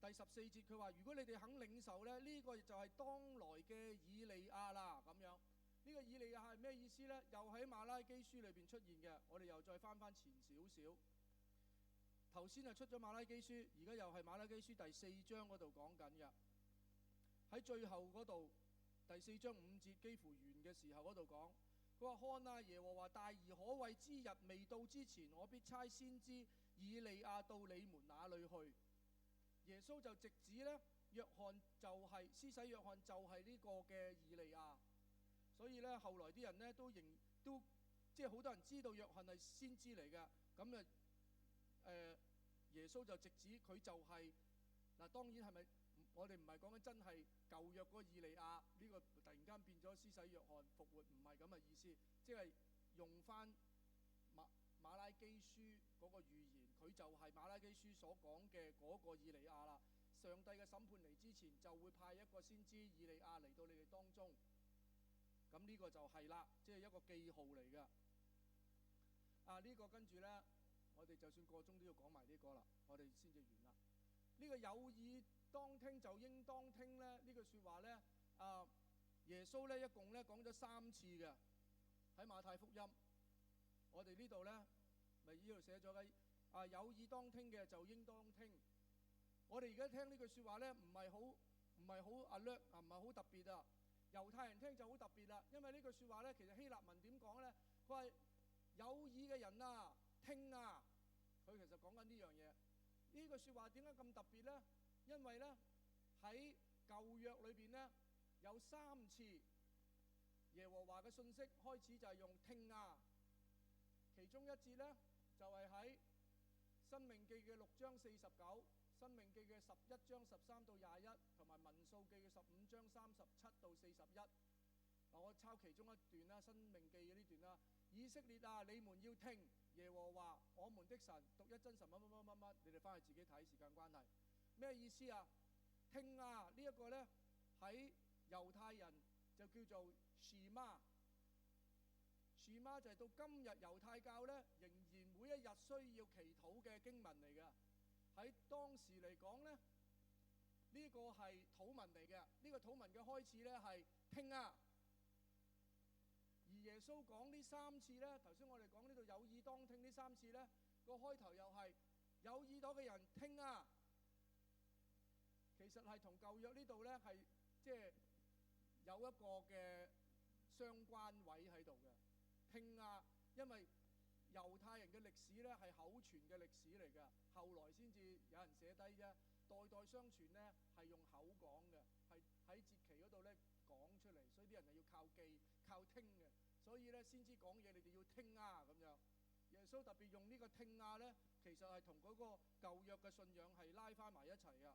第14節佢話：如果你哋肯領受呢，呢個就係當來嘅以利亞啦。咁樣呢個以利亞係咩意思呢？又喺馬拉基書裏邊出現嘅。我哋又再翻前少少。頭先係出咗馬拉基書，而家又係馬拉基書第4章嗰度講緊嘅。喺最後嗰度第4章5節幾乎完嘅時候嗰度講。佢話看啊，耶和華大而可畏之日未到之前，我必差先知以利亞到你們那裏去。耶穌就直指咧，約翰就係施洗約翰就係呢個嘅以利亞。所以咧，後來啲人咧都即係好多人知道約翰係先知嚟嘅。咁耶穌就直指佢就係嗱，當然係咪？我哋唔係講緊真係舊約嗰個以利亞呢個突然間變咗施洗約翰復活，唔係咁嘅意思，即係用翻馬拉基書嗰個預言，佢就係馬拉基書所講嘅嗰個以利亞啦。上帝嘅審判嚟之前，就會派一個先知以利亞嚟到你哋當中。咁呢個就係啦，即係一個記號嚟嘅。呢個跟住咧，我哋就算個鐘都要講埋呢個啦，我哋先至完啦。呢個有耳當聽就應當聽咧，呢句説話咧，耶穌咧一共咧講咗3次嘅，喺馬太福音。我哋呢度咧咪呢度寫咗嘅，有耳當聽嘅就應當聽。我哋而家聽呢句説話咧，唔係好 alert 啊，唔係好特別啊。猶太人聽就好特別啦，因為呢句説話咧，其實希臘文點講咧？佢話有耳嘅人啊，聽啊，佢其實講緊呢樣嘢。呢句説話點解咁特別咧？因為咧喺舊約裏邊咧有3次耶和華嘅信息開始就係用聽啊。其中一節咧就係喺申命記嘅6章49、申命記嘅11章13到21，同埋民數記嘅15章37到41。我抄其中一段啦，申命記嘅呢段啦。以色列啊，你們要聽耶和華我們的神，獨一真神乜乜乜乜乜，你哋翻去自己睇，時間關係。咩意思啊？聽啊，呢一個咧喺猶太人就叫做 Shema。Shema 就係到今日猶太教咧仍然每一日需要祈禱嘅經文嚟嘅。喺當時嚟講咧，呢個係禱文嚟嘅。呢個禱文嘅開始咧係聽啊。而耶穌講呢3次咧，頭先我哋講呢度有耳當聽呢3次咧，個開頭又係有耳朵嘅人聽啊。其實係同舊約呢度咧係即係有一個嘅相關位喺度嘅。聽啊，因為猶太人嘅歷史咧係口傳嘅歷史嚟嘅，後來先至有人寫低啫。代代相傳咧係用口講嘅，係喺節期嗰度咧講出嚟，所以啲人係要靠記、靠聽嘅。所以咧先知講嘢，你哋要聽啊咁樣。耶穌特別用呢個聽啊咧，其實係同嗰個舊約嘅信仰係拉翻埋一齊噶。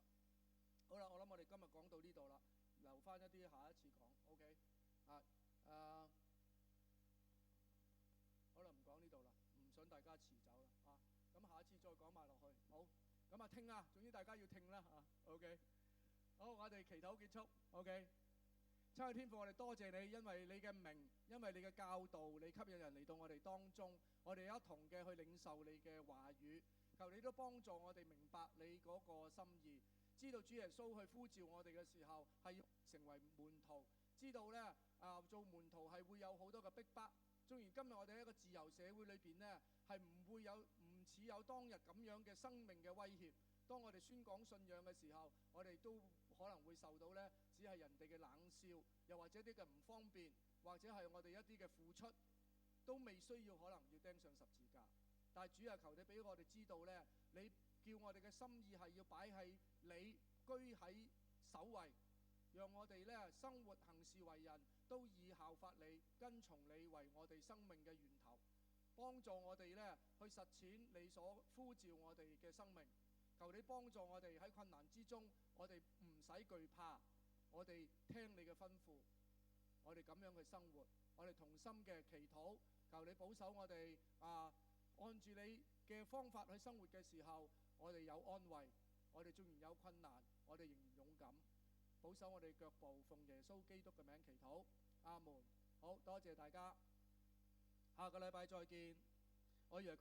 好啦，我諗我哋今日講到呢度啦，留翻一啲下一次講。OK， 好啦，唔講呢度啦，唔想大家遲走啦咁下一次再講埋落去。好，咁聽啊，總之大家要聽啦OK， 好，我哋祈禱結束。OK， 親愛天父，我哋多謝你，因為你嘅名，因為你嘅教導，你吸引人嚟到我哋當中，我哋一同嘅去領受你嘅話語。求你都幫助我哋明白你嗰個心意，知道主耶穌去呼召我哋嘅時候係要成為門徒，知道咧做門徒係會有好多嘅逼迫。縱然今日我哋喺一個自由社會裏邊咧，係唔似有當日咁樣嘅生命嘅威脅。當我哋宣講信仰嘅時候，我哋都可能會受到咧，只係人哋嘅冷笑，又或者啲嘅唔方便，或者係我哋一啲嘅付出，都未需要可能要釘上十字架。但係主啊，求你俾我哋知道咧，你叫我哋嘅心意係要擺喺你居喺首位，讓我哋咧生活行事為人都以效法你，跟從你為我哋生命嘅源頭，幫助我哋咧去實踐你所呼召我哋嘅生命。求你幫助我哋喺困難之中，我哋唔使懼怕，我哋聽你嘅吩咐，我哋咁樣去生活，我哋同心嘅祈禱，求你保守我哋按住你嘅方法去生活嘅時候，我哋有安慰，我哋縱然有困難，我哋仍然勇敢，保守我哋腳步，奉耶穌基督嘅名祈禱，阿門。好多謝大家，下個禮拜再見。我以為講